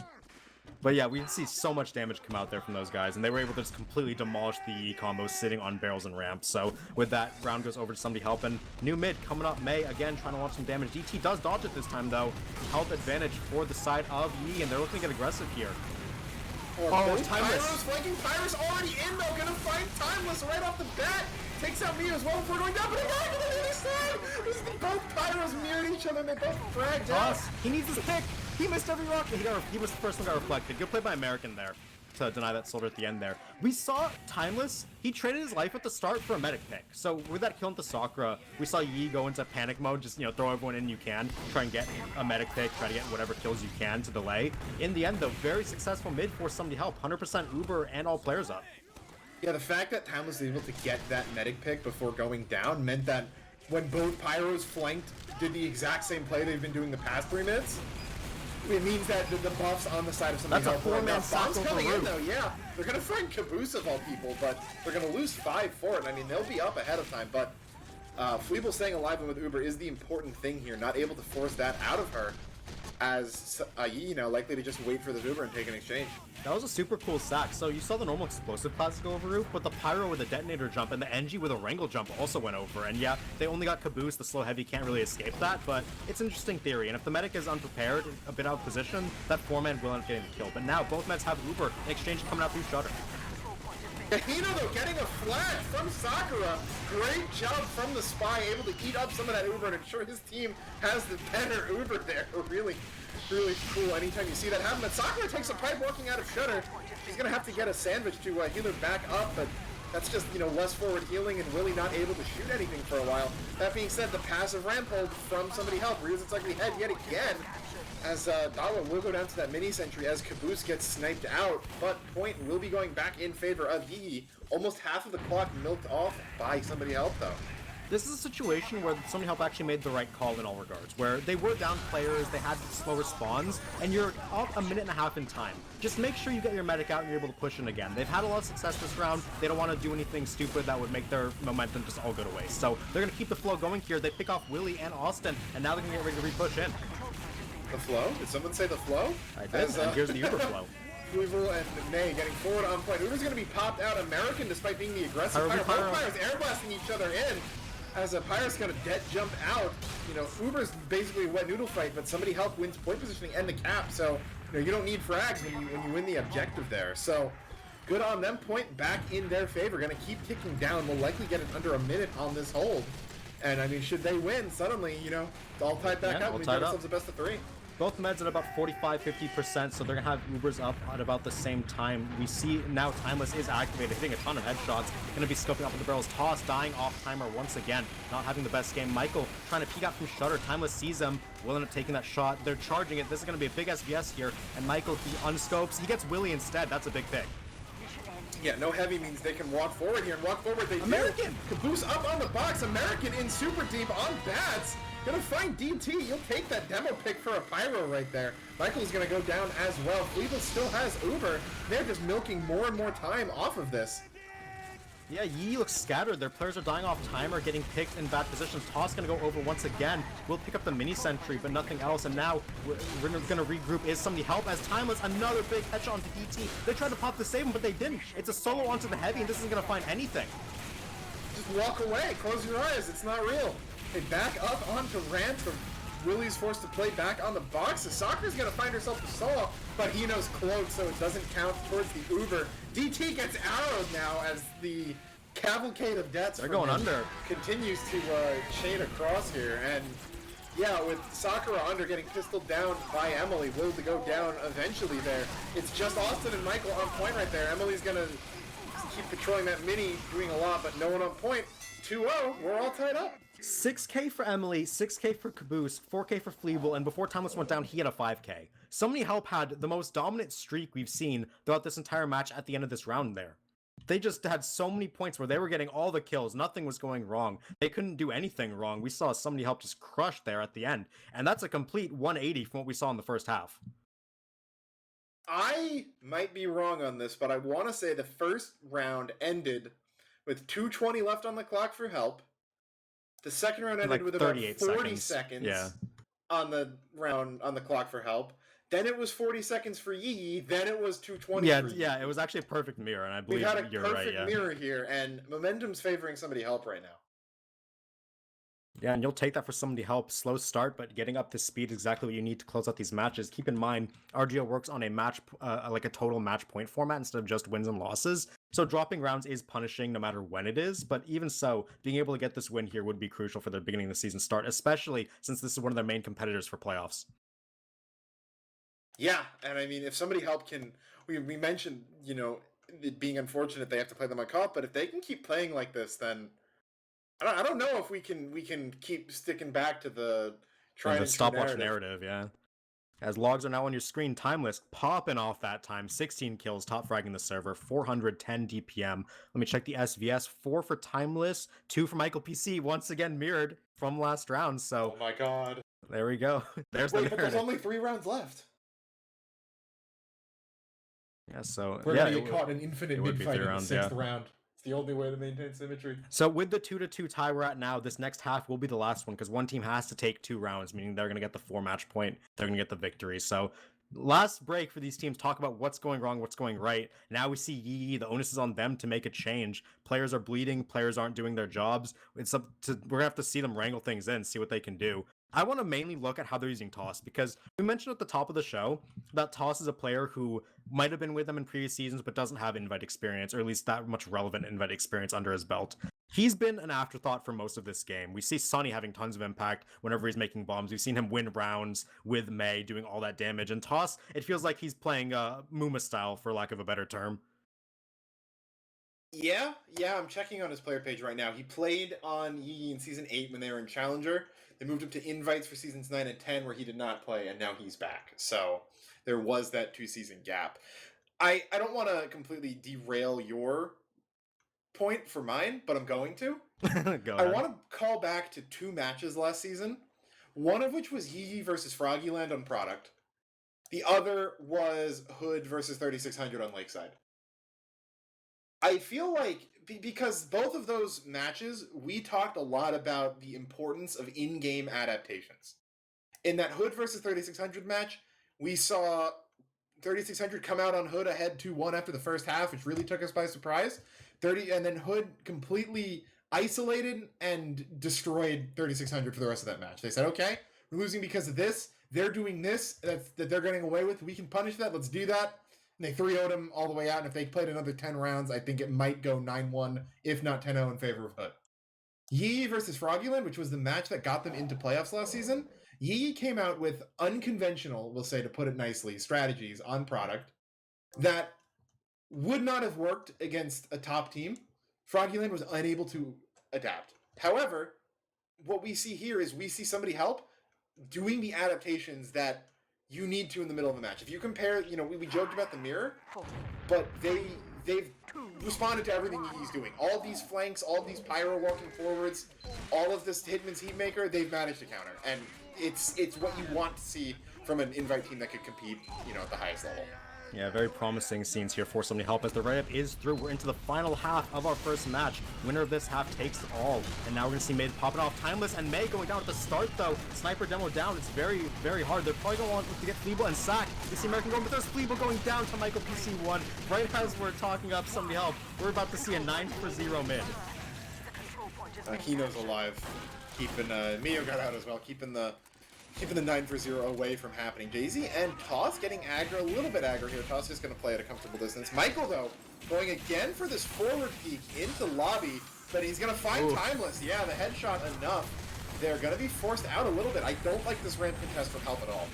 But yeah, we see so much damage come out there from those guys, and they were able to just completely demolish the E combos sitting on barrels and ramps. So with that, round goes over to somebody help, and new mid coming up. May again trying to launch some damage. DT does dodge it this time though. Health advantage for the side of Yee, and they're looking to get aggressive here. Oh, Timeless flanking. Pyrus already in though, gonna find Timeless right off the bat. Takes out Mio as well before going down, but he's not gonna do this side. Both Pyros mirrored each other and they both fragged out. He needs his pick. He missed every rocket. He was the first one that got reflected. Good play by American there to deny that soldier at the end there. We saw Timeless, he traded his life at the start for a medic pick. So with that kill into Sakura, we saw Yee go into panic mode, just, throw everyone in you can, try and get a medic pick, try to get whatever kills you can to delay. In the end though, very successful mid for somebody help, 100% Uber and all players up. Yeah, the fact that Timeless was able to get that medic pick before going down meant that when both Pyros flanked, did the exact same play they've been doing the past 3 minutes, it means that the buffs on the side of somebody That's a 4-man sack coming in though, yeah. They're gonna find Caboose of all people, but they're gonna lose 5 for it. I mean, they'll be up ahead of time, but Fleeble staying alive and with Uber is the important thing here. Not able to force that out of her, as Yee likely to just wait for the Uber and take an exchange. That was a super cool sack. So you saw the normal explosive class go over roof, but the Pyro with a detonator jump and the NG with a wrangle jump also went over. And yeah, they only got Caboose. The slow heavy can't really escape that, but it's an interesting theory. And if the medic is unprepared, a bit out of position, that 4-man will end up getting the kill. But now both meds have Uber in exchange coming out through Shutter. Hino though getting a flag from Sakura. Great job from the spy, able to eat up some of that Uber and ensure his team has the better Uber there. Really cool anytime you see that happen. But Sakura takes a pipe walking out of Shutter. She's gonna have to get a sandwich to heal her back up, but that's just less forward healing and really not able to shoot anything for a while. That being said, the passive ramp hold from somebody help rears its ugly head yet again, as Dawa will go down to that mini sentry as Caboose gets sniped out, but point will be going back in favor of Yee. Almost half of the clock milked off by somebody help though. This is a situation where somebody help actually made the right call in all regards, where they were down players, they had slower spawns, and you're up 1.5 minutes in time. Just make sure you get your medic out and you're able to push in again. They've had a lot of success this round. They don't want to do anything stupid that would make their momentum just all go to waste. So they're going to keep the flow going here. They pick off Willie and Austin, and now they're going to get ready to re-push in. The flow? Did someone say the flow? I did, and here's the Uber flow. Weevil and May getting forward on point. Uber's going to be popped out. American, despite being the aggressive Pyro. Both Pyros air blasting each other in. As a Pyro's got a dead jump out, Uber's basically a wet noodle fight, but somebody help wins point positioning and the cap, so you don't need frags when you win the objective there. So good on them. Point back in their favor. Gonna keep ticking down. We'll likely get it under 1 minute on this hold. And I mean, should they win, suddenly, it's all tied back up. We get ourselves a best of 3. Both meds at about 45-50%, so they're going to have Ubers up at about the same time. We see now Timeless is activated, hitting a ton of headshots. Going to be scoping up with the barrels. Toss dying off timer once again. Not having the best game. Michael trying to peek out from Shutter. Timeless sees him. Will end up taking that shot. They're charging it. This is going to be a big SVS here. And Michael, he unscopes. He gets Willie instead. That's a big pick. Yeah, no heavy means they can walk forward here. And walk forward they American! do. Caboose up on the box. American in super deep on bats. Gonna find DT. You'll take that demo pick for a Pyro right there. Michael's gonna go down as well. Fleeble still has Uber. They're just milking more and more time off of this. Yeah, Yeye looks scattered. Their players are dying off timer, getting picked in bad positions. Toss gonna go over once again. Will pick up the mini sentry, but nothing else. And now we're gonna regroup. Is somebody help? As Timeless, another big headshot onto DT. They tried to pop the save him, but they didn't. It's a solo onto the heavy, and this isn't gonna find anything. Just walk away. Close your eyes. It's not real. They back up onto ramp. Willie's forced to play back on the box. The Sakura's gonna find herself a solo, but Hino's cloaked, so it doesn't count towards the Uber. DT gets arrowed now as the cavalcade of deaths They're going under. Continues to chain across here, and yeah, with Sakura under getting pistoled down by Emily, will to go down eventually there. It's just Austin and Michael on point right there. Emily's gonna keep patrolling that mini, doing a lot, but no one on point. 2-0, we're all tied up. 6k for Emily, 6k for Caboose, 4k for Fleeble, and before Timeless went down, he had a 5k. So Many Help had the most dominant streak we've seen throughout this entire match at the end of this round there. They just had so many points where they were getting all the kills, nothing was going wrong. They couldn't do anything wrong. We saw Somebody Help just crush there at the end, and that's a complete 180 from what we saw in the first half. I might be wrong on this, but I want to say the first round ended with 2:20 left on the clock for Help. The second round ended with about 40 seconds on the clock for Help. Then it was 40 seconds for Yeye. Then it was 2:20 for Yeye. Yeah, it was actually a perfect mirror, and I believe you're right. We've got a perfect mirror here, and momentum's favoring Somebody Help right now. Yeah, and you'll take that for Somebody Help. Slow start, but getting up to speed is exactly what you need to close out these matches. Keep in mind, RGL works on a match, like a total match point format instead of just wins and losses. So dropping rounds is punishing no matter when it is, but even so, being able to get this win here would be crucial for their beginning of the season start, especially since this is one of their main competitors for playoffs. Yeah, and I mean, if Somebody Help can, we mentioned, you know, it being unfortunate they have to play them on COP, but if they can keep playing like this, then I don't know if we can keep sticking back to the stopwatch narrative, yeah. As logs are now on your screen, Timeless popping off that time, 16 kills, top fragging the server, 410 DPM. Let me check the SVS, 4 for Timeless, 2 for Michael PC, once again mirrored from last round. So, oh my god, there we go. There's the narrative. But there's only 3 rounds left. Yeah, so we're gonna get caught in infinite mid-fight in the 6th round. The only way to maintain symmetry. So with the 2-2 tie we're at now, this next half will be the last one because one team has to take 2 rounds, meaning they're going to get the 4 match point. They're going to get the victory. So last break for these teams, talk about what's going wrong, what's going right. Now we see Yeye, the onus is on them to make a change. Players are bleeding, players aren't doing their jobs. It's up to, we're going to have to see them wrangle things in, see what they can do. I want to mainly look at how they're using Toss because we mentioned at the top of the show that Toss is a player who might have been with them in previous seasons but doesn't have invite experience, or at least that much relevant invite experience under his belt. He's been an afterthought for most of this game. We see Sonny having tons of impact whenever he's making bombs. We've seen him win rounds with May doing all that damage. And Toss, it feels like he's playing Muma style, for lack of a better term. Yeah, I'm checking on his player page right now. He played on Yeye in Season 8 when they were in Challenger. They moved him to invites for Seasons 9 and 10 where he did not play, and now he's back. So there was that 2-season gap. I don't want to completely derail your point for mine, but I'm going to. Go I ahead. want to call back to 2 matches last season, one of which was Yeye versus Froggyland on Product. The other was Hood versus 3600 on Lakeside. I feel like, because both of those matches, we talked a lot about the importance of in-game adaptations. In that Hood versus 3600 match, we saw 3600 come out on Hood ahead 2-1 after the first half, which really took us by surprise. And then Hood completely isolated and destroyed 3600 for the rest of that match. They said, okay, we're losing because of this. They're doing this that they're getting away with. We can punish that. Let's do that. And they 3-0'd him all the way out, and if they played another 10 rounds, I think it might go 9-1, if not 10-0 in favor of Hood. Yeye versus Froggyland, which was the match that got them into playoffs last season, Yeye came out with unconventional, we'll say to put it nicely, strategies on Product that would not have worked against a top team. Froggyland was unable to adapt. However, what we see here is we see Somebody Help doing the adaptations that you need to in the middle of a match. If you compare, we joked about the mirror, but they've responded to everything he's doing. All these flanks, all these pyro walking forwards, all of this Hitman's Heatmaker, they've managed to counter. And it's what you want to see from an invite team that could compete, at the highest level. Yeah, very promising scenes here for somebody help as the write-up is through. We're into the final half of our first match. Winner of this half takes it all. And now we're going to see Made popping off Timeless and May going down at the start though. Sniper demo down. It's very, very hard. They're probably going to want to get Fleeble and Sack. We see American going, but there's Fleeble going down to Michael PC1. Right as we're talking up somebody help, we're about to see a 9-for-0 mid. Hino's alive. Keeping Mio got out as well, keeping the 9-for-0 away from happening. Daisy and Toss getting aggro, a little bit aggro here. Toss is going to play at a comfortable distance. Michael, though, going again for this forward peek into lobby, but he's going to find Timeless. Yeah, the headshot enough. They're going to be forced out a little bit. I don't like this ramp contest from help at all.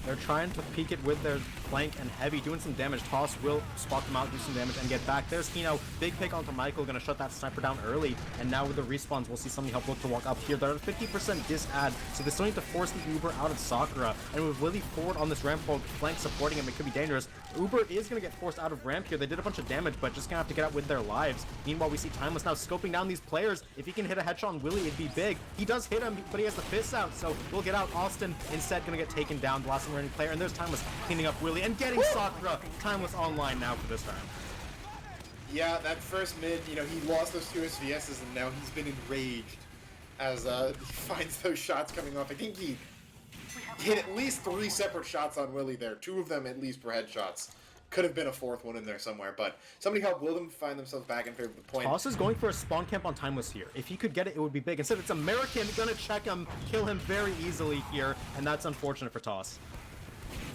They're trying to peek it with their flank and heavy, doing some damage. Toss will spot them out, do some damage, and get back. There's Hino. Big pick onto Michael, gonna shut that sniper down early. And now with the respawns, we'll see somebody help look to walk up here. They're at a 50% dis-add, so they still need to force the Uber out of Sakura. And with Willie forward on this ramp, flank supporting him, it could be dangerous. Uber is gonna get forced out of ramp here. They did a bunch of damage, but just gonna have to get out with their lives. Meanwhile, we see Timeless now scoping down these players. If he can hit a headshot on Willie, it'd be big. He does hit him, but he has the fists out, so we'll get out. Austin instead gonna get taken down, the last remaining player, and there's Timeless cleaning up Willie and getting Sakura. Timeless online now for this round. Yeah, that first mid, you know, he lost those 2 SVSs and now he's been enraged as he finds those shots coming off. I think he hit at least 3 separate shots on Willie there. 2 of them at least were headshots. Could have been a 4th one in there somewhere, but somebody help Willem find themselves back in favor of the point. Toss is going for a spawn camp on Timeless here. If he could get it, it would be big. Instead, it's American gonna check him, kill him very easily here, and that's unfortunate for Toss.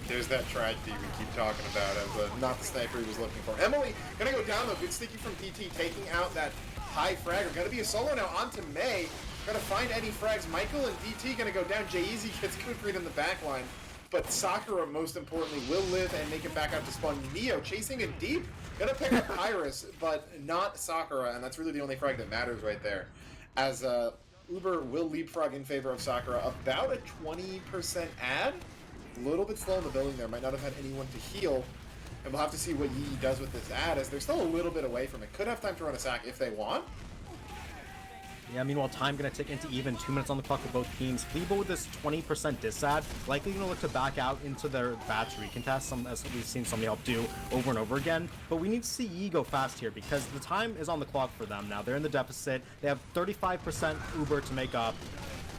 There's that tragedy we keep talking about of not the sniper he was looking for. Emily gonna go down though. Good sticky from DT, taking out that high frag. Are gonna be a solo now onto May. Gonna find any frags. Michael and DT gonna go down. Yeye gets quick read in the back line. But Sakura, most importantly, will live and make it back out to spawn. Neo chasing it deep. Gonna pick up Iris, but not Sakura, and that's really the only frag that matters right there. As Uber will leapfrog in favor of Sakura. About a 20% ad. A little bit slow in the building there. Might not have had anyone to heal. And we'll have to see what Yeye does with this ad, as they're still a little bit away from it. Could have time to run a sack if they want. Yeah, meanwhile, time gonna tick into even. 2 minutes on the clock for both teams. Fleeble with this 20% dis-ad, likely gonna look to back out into their bats recontest, as we've seen somebody help do over and over again. But we need to see Yeye go fast here, because the time is on the clock for them now. They're in the deficit. They have 35% Uber to make up,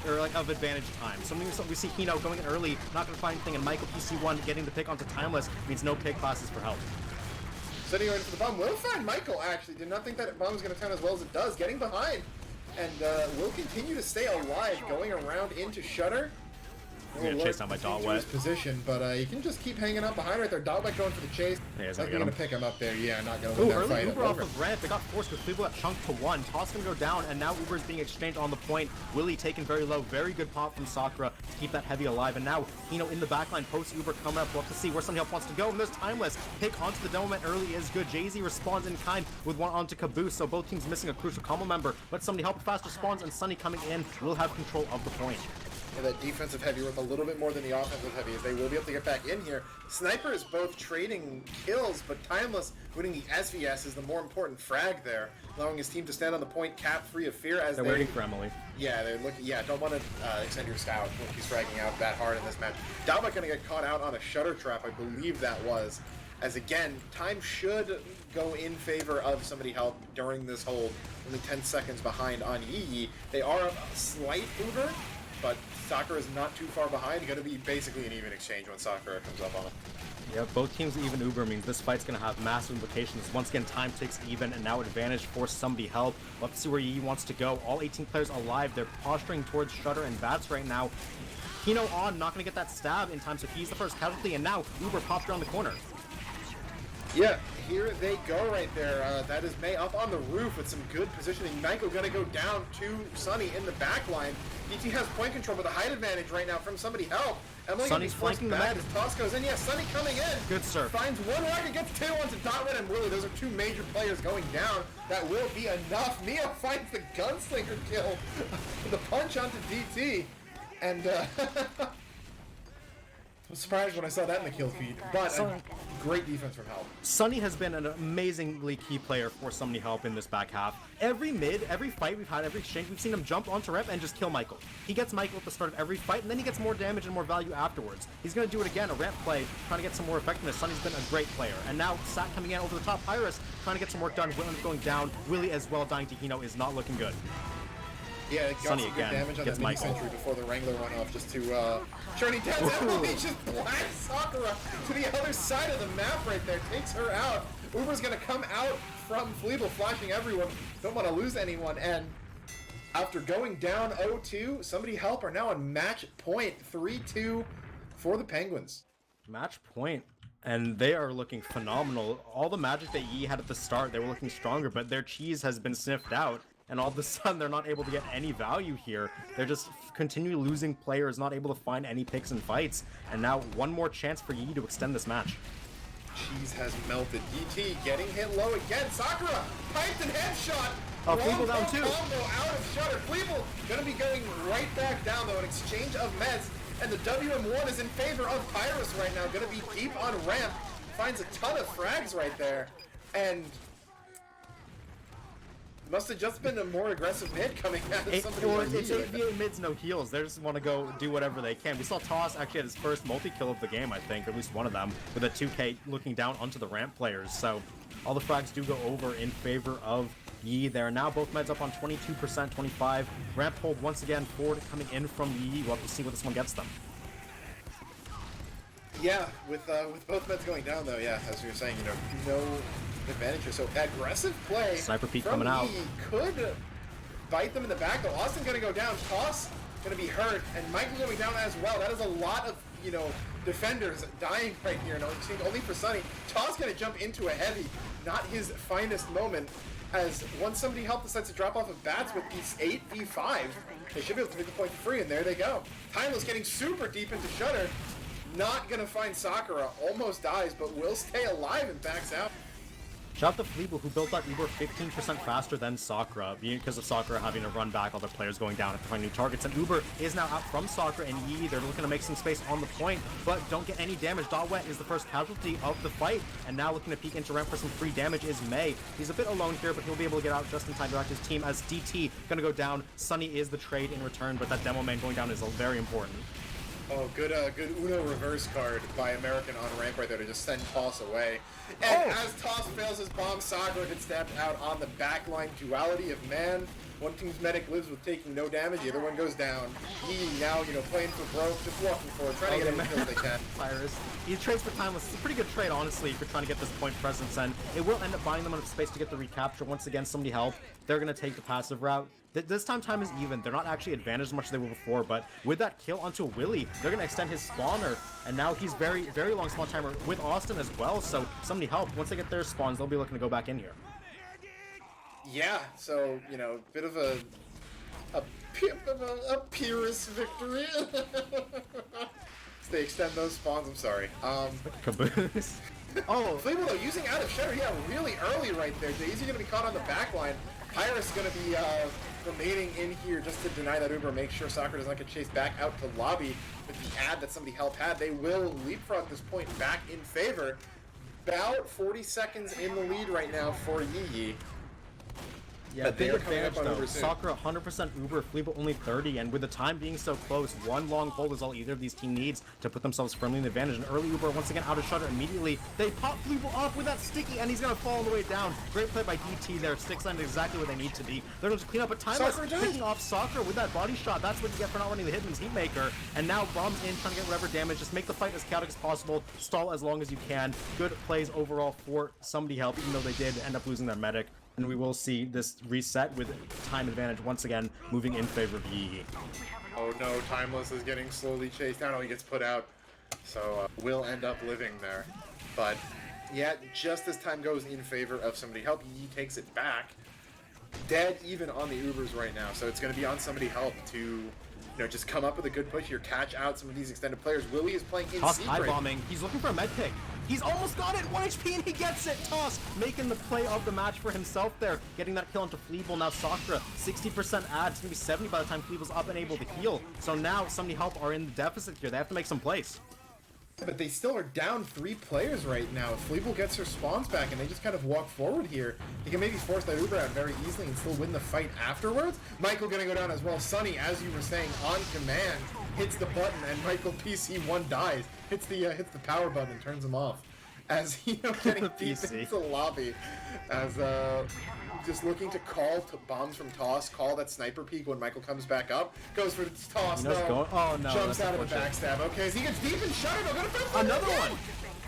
or like of advantage time. So we see Hino going in early, not gonna find anything, and Michael PC1 getting the pick onto Timeless means no pick classes for help. Sitting right for the bomb. Will find Michael, actually. Did not think that bomb was going to turn as well as it does. Getting behind. And will continue to stay alive, going around into Shutter. We're gonna chase down by Dotwet. Position, but you can just keep hanging out behind right there. Dotwet going for the chase. Yeah, like you're gonna pick him up there. Yeah, not gonna win that early fight. Uber off of ramp. They got forced with Fleeble at chunk to 1. Toss gonna go down, and now Uber is being exchanged on the point. Willie taken very low. Very good pop from Sakura to keep that heavy alive. And now Hino in the backline, post Uber coming up. We'll have to see where somebody else wants to go. And there's Timeless. Pick onto the demo man early is good. Jay-Z responds in kind with one onto Caboose. So both teams missing a crucial combo member. But somebody help faster spawns, and Sunny coming in will have control of the point. Yeah, that defensive heavy worth a little bit more than the offensive heavy, as they will be able to get back in here. Sniper is both trading kills, but Timeless winning the SVS is the more important frag there, allowing his team to stand on the point, cap free of fear as they're waiting for Emily. Yeah, they're looking. Yeah, don't want to extend your scout when he's fragging out that hard in this match. Dalbot gonna get caught out on a shutter trap, I believe that was. As again, time should go in favor of somebody help during this hold. Only 10 seconds behind on Yeye. They are a slight Uber, but Sakura is not too far behind. Going to be basically an even exchange when Sakura comes up on it. Yeah, both teams even Uber means this fight's going to have massive implications. Once again, time ticks even, and now advantage for somebody help. We'll have to see where Yeye wants to go. All 18 players alive. They're posturing towards Shutter and Bats right now. Hino on, not going to get that stab in time, so he's the first casualty, and now Uber popped around the corner. Yeah, here they go right there. That is May up on the roof with some good positioning. Michael gonna go down to Sunny in the back line. DT has point control with a height advantage right now from somebody help. Emily Sunny's flanking the back as Toss goes in. Yeah, Sunny coming in. Good serve. Finds one rocket, gets 2 onto Dotwet and Willie. Those are 2 major players going down. That will be enough. Neo finds the gunslinger kill. The punch onto DT. And I was surprised when I saw that in the kill feed. But great defense from Help. Sunny has been an amazingly key player for Somebody Help in this back half. Every mid, every fight we've had, every exchange, we've seen him jump onto ramp and just kill Michael. He gets Michael at the start of every fight, and then he gets more damage and more value afterwards. He's going to do it again, a ramp play, trying to get some more effectiveness. Sunny's been a great player. And now Sat coming in over the top, Iris trying to get some work done, Will going down, Willie as well dying to Hino is not looking good. Yeah, it got Sunny some good again damage on gets that mini Michael. sentry before the Wrangler run off just to Journey down. He just blasts Sakura to the other side of the map right there, takes her out. Uber's gonna come out from Fleeble, flashing everyone. Don't want to lose anyone, and after going down 0-2, Somebody Help are now on match point, 3-2 for the Penguins. Match point. And they are looking phenomenal. All the magic that Yeye had at the start, they were looking stronger, but their cheese has been sniffed out. And all of a sudden, they're not able to get any value here. They're just continually losing players, not able to find any picks and fights. And now, one more chance for Yeye to extend this match. Cheese has melted. DT getting hit low again. Sakura piped and headshot. Oh, Fleeble down too. Combo out of Shutter. Fleeble gonna be going right back down though. An exchange of meds, and the WM1 is in favor of Pyrus right now. Gonna be deep on ramp. Finds a ton of frags right there, and must have just been a more aggressive mid coming out of somebody. It's 8v8 mids, no heals. They just want to go do whatever they can. We saw Toss actually had his first multi-kill of the game, I think, or at least one of them, with a 2K looking down onto the ramp players. So all the frags do go over in favor of Yeye. They are now both meds up on 22%, 25. Ramp hold once again forward coming in from Yeye. We'll have to see what this one gets them. Yeah, with both meds going down though, yeah, as you were saying, no advantage here. So aggressive play. Sniper peek from coming out. Yeye could bite them in the back though. Austin gonna go down. Toss gonna be hurt, and Michael going down as well. That is a lot of defenders dying right here. No, it seems only for Sunny. Toss gonna jump into a heavy. Not his finest moment. As once Somebody Help decides to drop off of bats with these 8v5, they should be able to make the point free, and there they go. Timeless getting super deep into Shutter. Not gonna find Sakura. Almost dies, but will stay alive and backs out. Shout out to Fleeble, who built that Uber 15% faster than Sakura, because of Sakura having to run back, other players going down and finding new targets. And Uber is now out from Sakura and Yeye. They're looking to make some space on the point, but don't get any damage. Wet is the first casualty of the fight, and now looking to peek into ramp for some free damage is May. He's a bit alone here, but he'll be able to get out just in time to back his team as DT gonna go down. Sunny is the trade in return, but that demo man going down is very important. Oh, good Uno reverse card by American on ramp right there to just send Toss away. And as Toss fails his bomb, Sakura gets stabbed out on the backline. Duality of man. One team's medic lives with taking no damage, the other one goes down. He now, playing for broke, just walking forward, trying to get any kills they can. Pyrus. He trades for Timeless. It's a pretty good trade, honestly, if you're trying to get this point presence, and it will end up buying them enough space to get the recapture. Once again, Somebody Help. They're going to take the passive route. This time is even. They're not actually advantaged as much as they were before, but with that kill onto Willie, they're going to extend his spawner, and now he's very, very long spawn timer with Austin as well, so Somebody Help. Once they get their spawns, they'll be looking to go back in here. Yeah, so, bit of a Pyrrhus victory. They extend those spawns, I'm sorry. Caboose. Oh, Fleeble though, using out of Shutter, yeah, really early right there. Daisy gonna be caught on the back line. Pyrrhus gonna be remaining in here just to deny that Uber, make sure Sakura does not get chased back out to lobby with the ad that Somebody Help had. They will leapfrog this point back in favor. About 40 seconds in the lead right now for Yeye. Yeah, but big they are coming advantage up on though. Uber soon. Sakura 100% Uber, Fleeble only 30, and with the time being so close, one long hold is all either of these team needs to put themselves firmly in the advantage. And early Uber once again out of Shutter immediately. They pop Fleeble off with that sticky, and he's gonna fall all the way down. Great play by DT there. Sticks landed exactly where they need to be. They're going to clean up a Timeless, picking off Sakura with that body shot. That's what you get for not running the Hitman's Heatmaker. And now bombs in, trying to get whatever damage. Just make the fight as chaotic as possible. Stall as long as you can. Good plays overall for Somebody Help, even though they did end up losing their medic. And we will see this reset with time advantage once again, moving in favor of Yeye. Oh no, Timeless is getting slowly chased down. Oh, he gets put out. So will end up living there. But yeah, just as time goes in favor of Somebody Help, Yeye takes it back. Dead even on the Ubers right now. So it's going to be on Somebody Help to just come up with a good push here, catch out some of these extended players. Willie is playing in Toss secret. high bombing. He's looking for a med pick. He's almost got it. 1 HP and he gets it. Toss making the play of the match for himself there. Getting that kill onto Fleeble. Now Sakura, 60% ad. It's going to be 70 by the time Fleeble's up and able to heal. So now Somebody Help are in the deficit here. They have to make some plays. But they still are down 3 players right now. If Fleeble gets her spawns back and they just kind of walk forward here, he can maybe force that Uber out very easily and still win the fight afterwards. Michael gonna go down as well. Sunny, as you were saying, on command, hits the button and Michael PC1 dies. Hits the power button and turns him off. As getting deep into the lobby. As just looking to call to bombs from Toss, call that sniper peek when Michael comes back up, goes for the Toss, oh no, jumps out of the backstab. Okay, as he gets deep and Shutter, they're gonna put another one!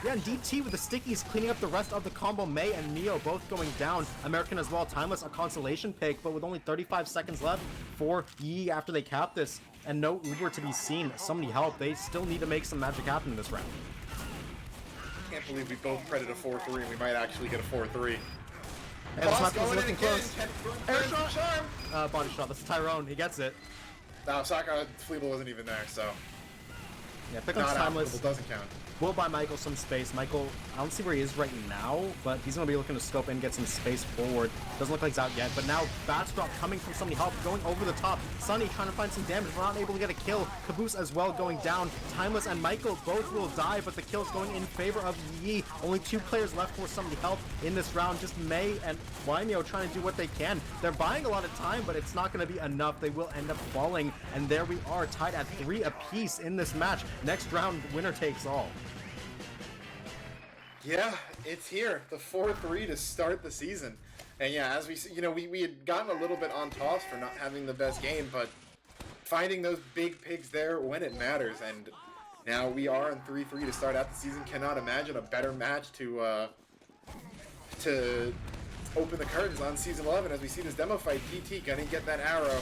Yeah, and DT with the stickies cleaning up the rest of the combo. May and Neo both going down. American as well, Timeless, a consolation pick, but with only 35 seconds left for Yeye after they cap this, and no Uber to be seen. Somebody help, they still need to make some magic happen in this round. Can't believe we both credit a 4-3 and we might actually get a 4-3. And Boss it's going in looking again. close. Air shot. Body shot. That's Tyrone. He gets it. No, Sakura Fleeble wasn't even there, so. Yeah, pick up Timeless. Doesn't count. Will buy Michael some space. Michael, I don't see where he is right now, but he's going to be looking to scope and get some space forward. Doesn't look like he's out yet, but now Bats Drop coming from somebody help, going over the top. Sunny trying to find some damage, but not able to get a kill. Caboose as well going down. Timeless and Michael both will die, but the kill's going in favor of Yeye. Only 2 players left for somebody help in this round. Just May and Wymeo trying to do what they can. They're buying a lot of time, but it's not going to be enough. They will end up falling, and there we are, tied at 3 apiece in this match. Next round, winner takes all. Yeah, it's here. The 4-3 to start the season. And yeah, as we see, we had gotten a little bit on toss for not having the best game, but finding those big pigs there when it matters. And now we are in 3-3 to start out the season. Cannot imagine a better match to open the curtains on Season 11 as we see this demo fight. DT gonna get that arrow.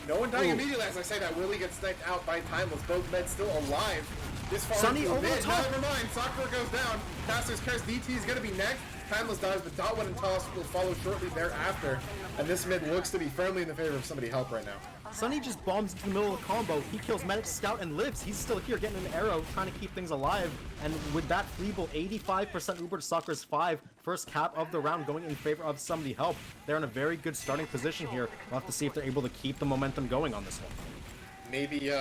No one dying immediately as I say that. Willie gets sniped out by Timeless. Both meds still alive. This far Sunny over the top. Never mind. Sakura goes down. Caster's Curse. DT is going to be next. Timeless dies, but Dotwood and Toss will follow shortly thereafter. And this mid looks to be firmly in the favor of somebody help right now. Sunny just bombs into the middle of the combo. He kills Medic Scout and lives. He's still here getting an arrow, trying to keep things alive. And with that Fleeble, 85% Uber to Sakura's 5. First cap of the round going in favor of somebody help. They're in a very good starting position here. We'll have to see if they're able to keep the momentum going on this one. Maybe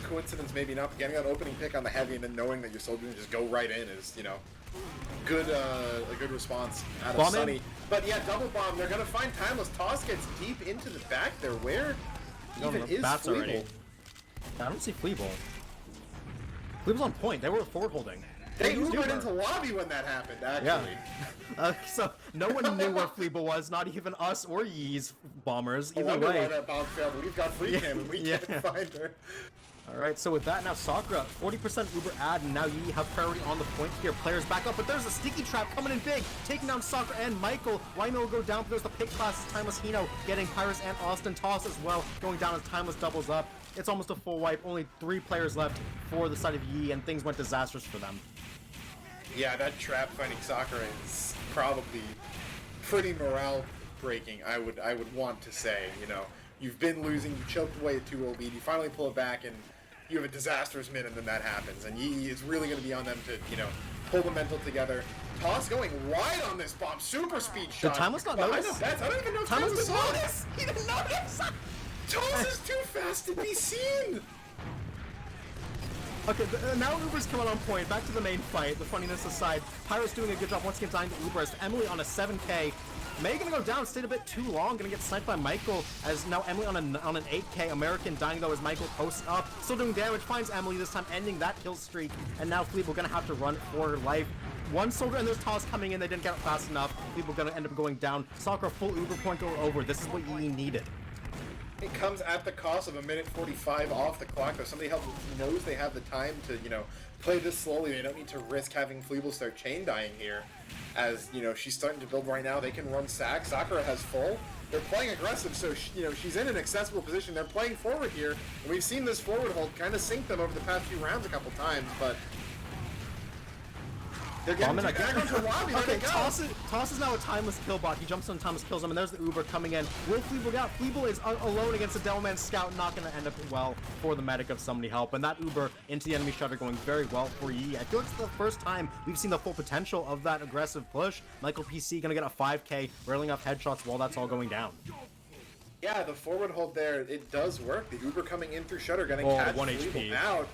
coincidence, maybe not. Getting an opening pick on the heavy and then knowing that your soldier can just go right in is, good a good response out of Sunny. But yeah, double bomb. They're gonna find Timeless. Toss gets deep into the back there. Where even is Fleeble? Already. I don't see Fleeble. Fleeble's on point. They were forward holding. They Ubered into lobby when that happened, actually. Yeah. So no one knew where Fleeble was, not even us or Yee's bombers. Either way. Why that bomb failed. We've got free cam and we can't find her. Alright, so with that now Sakura, 40% Uber ad, and now Yeye have priority on the point here. Players back up, but there's a sticky trap coming in big, taking down Sakura and Michael. Wymeo will go down, but there's the pick class, Timeless Hino getting Pyrus and Austin Toss as well, going down as Timeless doubles up. It's almost a full wipe, only 3 players left for the side of Yeye, and things went disastrous for them. Yeah, that trap finding Sakura is probably pretty morale breaking, I would want to say. You've been losing, you choked away a 2-0 lead, you finally pull it back, and you have a disastrous mid, and then that happens. And Yeye is really going to be on them to, pull the mental together. Toss going wide on this bomb, super speed shot. Did Timeless not notice? I don't even know if Timeless saw this. He didn't notice! Toss is too fast to be seen! Okay, now Uber's coming on point. Back to the main fight. The funniness aside, Pyro's doing a good job once again dying to Uber as Emily on a 7k. May gonna go down, stayed a bit too long, gonna get sniped by Michael as now Emily on an 8k. American dying though as Michael posts up, still doing damage, finds Emily this time, ending that kill streak, and now Fleeble gonna have to run for her life. One soldier and there's Toss coming in, they didn't get it fast enough. Fleeble gonna end up going down. Sakura full Uber point go over. This is what Yeye needed. It comes at the cost of a minute 45 off the clock, though. Somebody else knows they have the time to, play this slowly. They don't need to risk having Fleeble start chain dying here. As, she's starting to build right now. They can run sack. Sakura has full. They're playing aggressive, so, she's in an accessible position. They're playing forward here. And we've seen this forward hold kind of sink them over the past few rounds a couple times, but... They're getting to lobby. Okay, Toss is now a Timeless kill bot. He jumps on Timeless, kills him, and there's the Uber coming in. Will Fleeble get out? Fleeble is alone against the Devilman Scout, not going to end up well for the medic of somebody help. And that Uber into the enemy shutter going very well for Yeye. I feel like it's the first time we've seen the full potential of that aggressive push. Michael PC going to get a 5k, railing off headshots while that's all going down. Yeah, the forward hold there, it does work. The Uber coming in through shutter, getting catch 1 Fleeble HP out.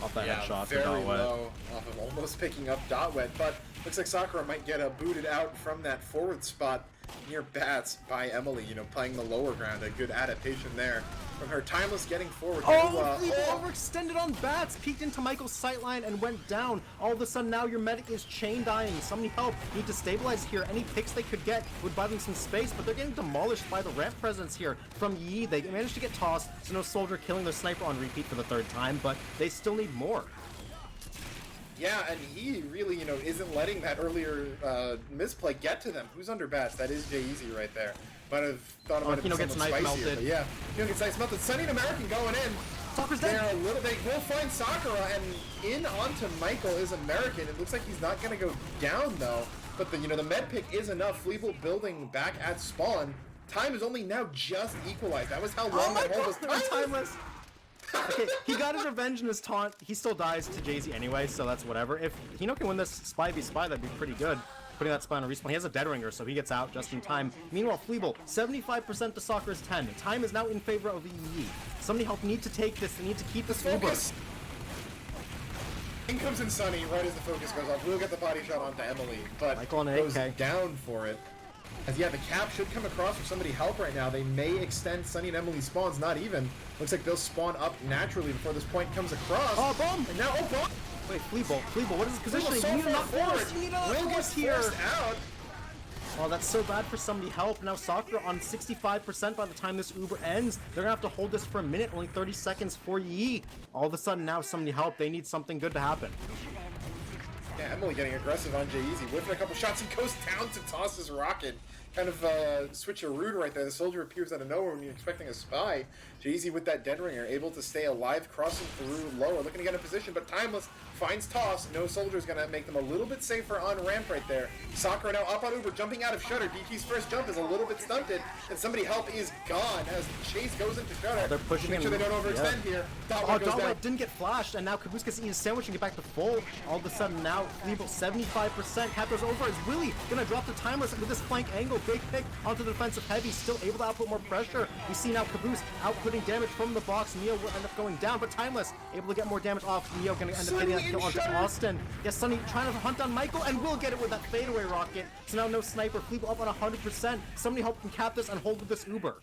off that headshot. Very Dot Wet. low, off of almost picking up Dot Wet, but looks like Sakura might get booted out from that forward spot near bats by Emily, playing the lower ground. A good adaptation there from her. Timeless getting forward. Overextended on bats, peeked into Michael's sightline and went down. All of a sudden now your medic is chain dying. Somebody help, need to stabilize here. Any picks they could get would buy them some space, but they're getting demolished by the ramp presence here from Yeye. They managed to get tossed, so no soldier killing their sniper on repeat for the third time, but they still need more. Yeah, and he really, isn't letting that earlier misplay get to them. Who's under bats? That is Yeye right there. Might have thought about it. Gets knife melted. Yeah, gets nice melted. Sunny and American going in. Sakura's dead. They will find Sakura, and in onto Michael is American. It looks like he's not going to go down though. But the med pick is enough. Fleeble building back at spawn. Time is only now just equalized. That was how long that hold was. Timeless. Okay, he got his revenge in his taunt. He still dies to Jay-Z anyway, so that's whatever. If Hino can win this Spy v Spy, that'd be pretty good. Putting that Spy on a respawn. He has a Dead Ringer, so he gets out just in time. Meanwhile, Fleeble, 75% to Sakura's 10. Time is now in favor of Yeye. Somebody help need to take this. They need to keep this focus. In comes in Sunny right as the focus goes off. We'll get the body shot onto Emily, but Michael goes down for it. As the cap should come across for somebody help right now. They may extend Sunny and Emily spawns, not even. Looks like they'll spawn up naturally before this point comes across. Oh, bomb! And now, bomb! Wait, Fleeble, what is his positioning? You need to not force! You need to not force here! Out. Oh, that's so bad for somebody help. Now Sakura on 65% by the time this Uber ends. They're gonna have to hold this for a minute, only 30 seconds for Yeye. All of a sudden now somebody help. They need something good to happen. Yeah, Emily getting aggressive on Jay-Z, whiffing a couple shots. He goes down to toss his rocket. Kind of switcheroo right there. The soldier appears out of nowhere when you're expecting a spy. Jay-Z with that Dead Ringer, able to stay alive, crossing through lower, looking to get in position, but Timeless finds toss. No soldier's gonna make them a little bit safer on ramp right there. Sakura now up on Uber, jumping out of Shutter. DT's first jump is a little bit stunted, and somebody help is gone as Chase goes into Shutter. They're pushing Make sure they don't overextend here. Dot didn't get flashed, and now Caboose gets to eat his sandwich and get back to full. All of a sudden now, Fleeble 75%. Cap goes over. Is Willie gonna drop the Timeless with this flank angle? Big pick onto the defensive heavy, still able to output more pressure. We see now Caboose outputting damage from the box. Neo will end up going down, but Timeless able to get more damage off. Neo gonna end up getting that kill onto Austin. Yes, Sunny trying to hunt down Michael, and will get it with that fadeaway rocket. So now no sniper. Fleeble up on 100%. Somebody help him cap this and hold with this Uber.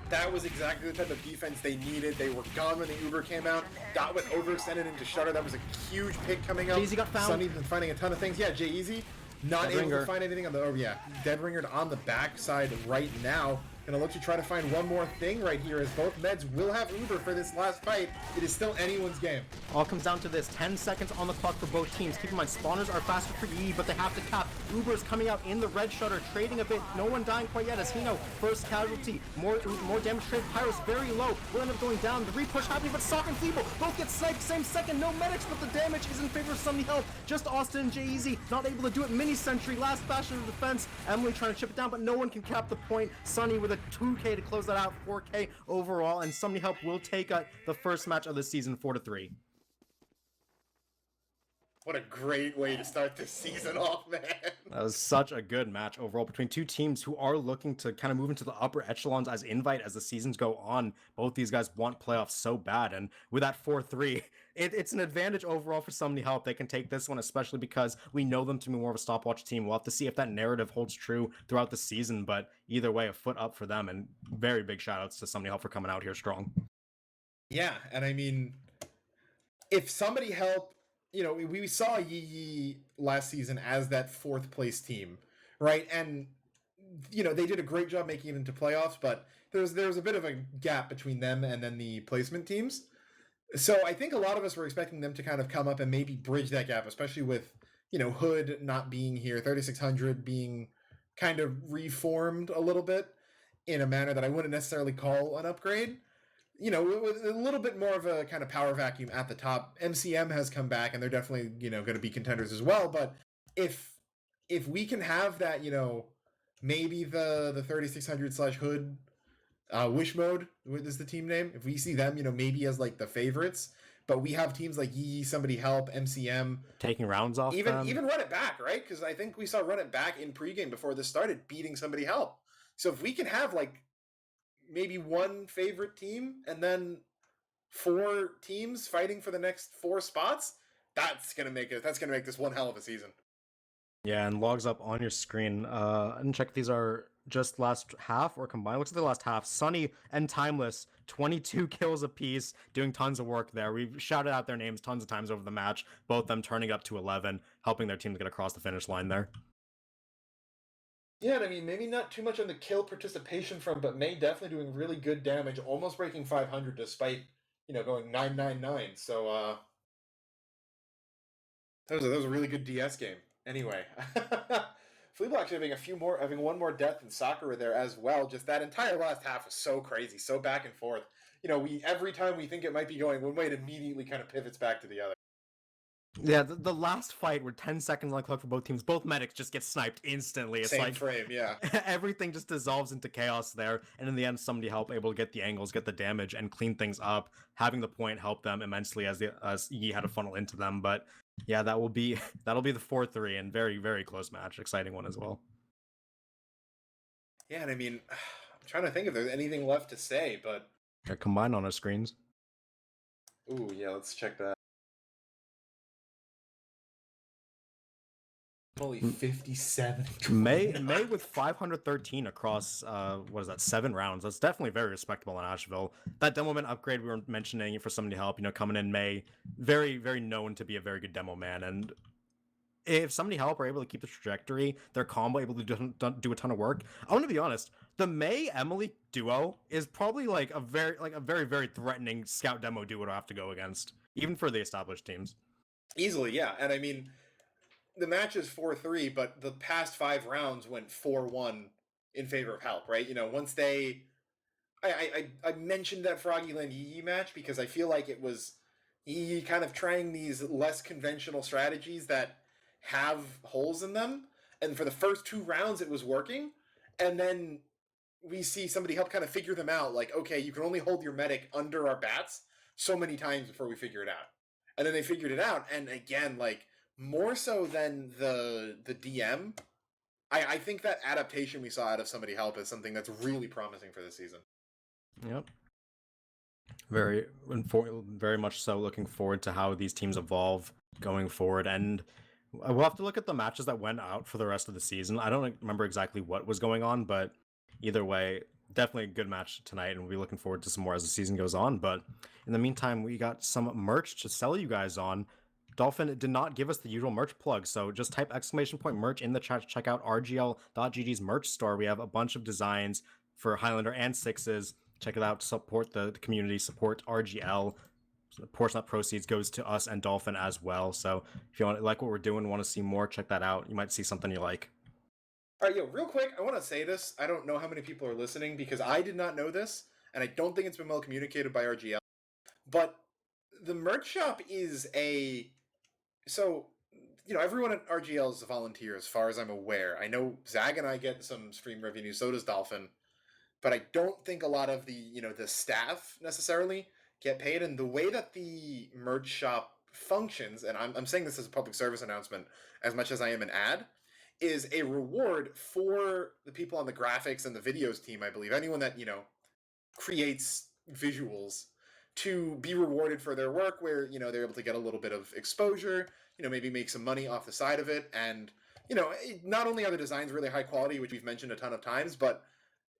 That was exactly the type of defense they needed. They were gone when the Uber came out. Dot with overextended into Shutter. That was a huge pick coming up. Jay-Z got found. Sunny's been finding a ton of things. Yeah, Jay-Z not able to find anything on the... Oh, yeah. Dead Ringered on the backside right now. Gonna look to try to find one more thing right here, as both meds will have Uber for this last fight. It is still anyone's game. All comes down to this. 10 seconds on the clock for both teams. Keep in mind, spawners are faster for Yeye, but they have to cap. Uber is coming out in the red Shutter, trading a bit. No one dying quite yet, as Hino, first casualty. More damage trade. Pyros very low. Will end up going down. The repush happening, but Sock and Fleeble both get sniped same second. No medics, but the damage is in favor of somebody help. Just Austin and Jay-Z not able to do it. Mini Sentry, last bastion of defense. Emily trying to chip it down, but no one can cap the point. Sunny with a 2K to close that out. 4K overall, and somebody help will take the first match of the season 4-3. What a great way to start this season off, man. That was such a good match overall between two teams who are looking to kind of move into the upper echelons as invite as the seasons go on. Both these guys want playoffs so bad, and with that 4-3, it's an advantage overall for somebody help. They can take this one, especially because we know them to be more of a stopwatch team. We'll have to see if that narrative holds true throughout the season, but either way, a foot up for them, and very big shout outs to somebody help for coming out here strong. Yeah, and I mean, if somebody help, we saw Yeye last season as that fourth place team, right? And, they did a great job making it into playoffs, but there was a bit of a gap between them and then the placement teams. So I think a lot of us were expecting them to kind of come up and maybe bridge that gap, especially with, Hood not being here, 3600 being kind of reformed a little bit in a manner that I wouldn't necessarily call an upgrade. With a little bit more of a kind of power vacuum at the top. MCM has come back, and they're definitely, going to be contenders as well. But if we can have that, maybe the 3600/Hood Wish Mode is the team name. If we see them, maybe as like the favorites, but we have teams like Yeye, somebody help, MCM taking rounds off, even Run It Back, right? Because I think we saw Run It Back in pregame before this started beating somebody help. So if we can have like maybe one favorite team and then 4 teams fighting for the next 4 spots, that's gonna make this one hell of a season. Yeah, and logs up on your screen. And check if these are just last half or combined. Looks like the last half. Sunny and Timeless, 22 kills apiece, doing tons of work there. We've shouted out their names tons of times over the match. Both them turning up to 11, helping their teams get across the finish line there. Yeah, and I mean, maybe not too much on the kill participation front, but May definitely doing really good damage, almost breaking 500 despite, going 999. So, that was a really good DS game. Anyway, Fleaball actually having one more death than Sakura there as well. Just that entire last half was so crazy, so back and forth. Every time we think it might be going one way, it immediately kind of pivots back to the other. Yeah, the last fight where 10 seconds on the clock for both teams, both medics just get sniped instantly. It's Same like frame, yeah. everything just dissolves into chaos there, and in the end, somebody able to get the angles, get the damage, and clean things up. Having the point helped them immensely as Yeye had to funnel into them. But yeah, that'll be the 4-3 and very, very close match, exciting one as well. Yeah, and I mean, I'm trying to think if there's anything left to say, but They're combined on our screens. ooh, yeah, let's check that. Only 57. May with 513 across 7 rounds. That's definitely very respectable in Asheville. That demo man upgrade we were mentioning for somebody to help, coming in May, very, very known to be a very good demo man. And if somebody help are able to keep the trajectory, their combo able to do a ton of work. I want to be honest, the May Emily duo is probably like a very, very threatening scout demo duo to have to go against, even for the established teams. Easily, yeah. And I mean, the match is 4-3, but the past 5 rounds went 4-1 in favor of help, right? Once they... I mentioned that Froggyland Yeye match because I feel like it was Yeye kind of trying these less conventional strategies that have holes in them. And for the first 2 rounds, it was working. And then we see somebody help kind of figure them out. Like, okay, you can only hold your medic under our bats so many times before we figure it out. And then they figured it out. And again, like, more so than the DM, I think that adaptation we saw out of somebody help is something that's really promising for this season. Yep. Very much so looking forward to how these teams evolve going forward. And we'll have to look at the matches that went out for the rest of the season. I don't remember exactly what was going on, but either way, definitely a good match tonight, and we'll be looking forward to some more as the season goes on. But in the meantime, we got some merch to sell you guys on. Dolphin did not give us the usual merch plug, so just type !merch in the chat to check out RGL.gg's merch store. We have a bunch of designs for Highlander and Sixes. Check it out, support the community, support RGL. A portion of proceeds goes to us and Dolphin as well. So if you like what we're doing, want to see more, check that out. You might see something you like. All right, real quick, I want to say this. I don't know how many people are listening because I did not know this, and I don't think it's been well communicated by RGL. But the merch shop is everyone at RGL is a volunteer as far as I'm aware. I know Zag and I get some stream revenue, so does Dolphin. But I don't think a lot of the staff necessarily get paid. And the way that the merch shop functions, and I'm saying this as a public service announcement as much as I am an ad, is a reward for the people on the graphics and the videos team, I believe. Anyone that, creates visuals to be rewarded for their work where, they're able to get a little bit of exposure, maybe make some money off the side of it. And, not only are the designs really high quality, which we've mentioned a ton of times, but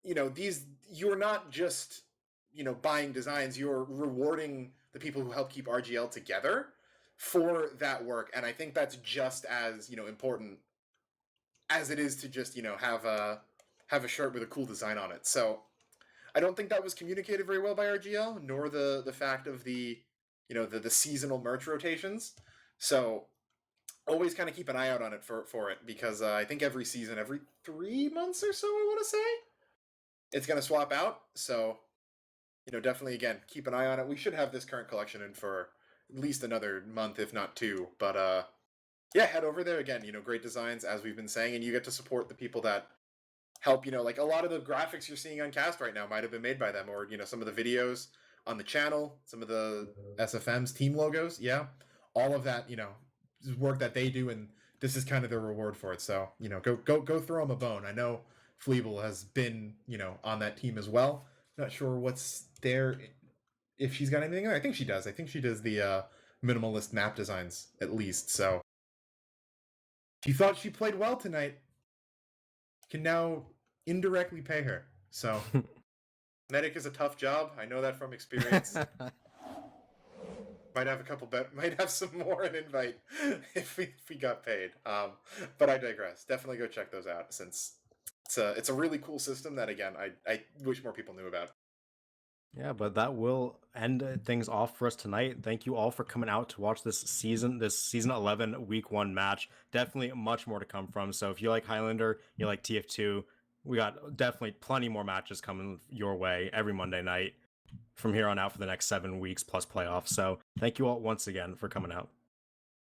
you're not just, buying designs, you're rewarding the people who help keep RGL together for that work. And I think that's just as, important as it is to just, have a shirt with a cool design on it. So I don't think that was communicated very well by RGL, nor the fact of the seasonal merch rotations. So always kind of keep an eye out on it for it, because I think every season, every 3 months or so, I want to say, it's going to swap out. So, definitely, again, keep an eye on it. We should have this current collection in for at least another month, if not 2. But, yeah, head over there. Again, great designs, as we've been saying, and you get to support the people that help, like a lot of the graphics you're seeing on cast right now might have been made by them, or, some of the videos on the channel, some of the SFM's team logos. Yeah, all of that, is work that they do, and this is kind of their reward for it. So, go throw them a bone. I know Fleeble has been, on that team as well. Not sure what's their if she's got anything. I think she does. I think she does the minimalist map designs at least. So if you thought she played well tonight, you can now indirectly pay her. So medic is a tough job. I know that from experience. Might have a couple might have some more an invite if we got paid. But I digress. Definitely go check those out, since it's a really cool system that, again, I wish more people knew about. Yeah, but that will end things off for us tonight. Thank you all for coming out to watch this season 11 week 1 match. Definitely much more to come from. So if you like Highlander, you like TF2, we got definitely plenty more matches coming your way every Monday night from here on out for the next 7 weeks plus playoffs. So thank you all once again for coming out.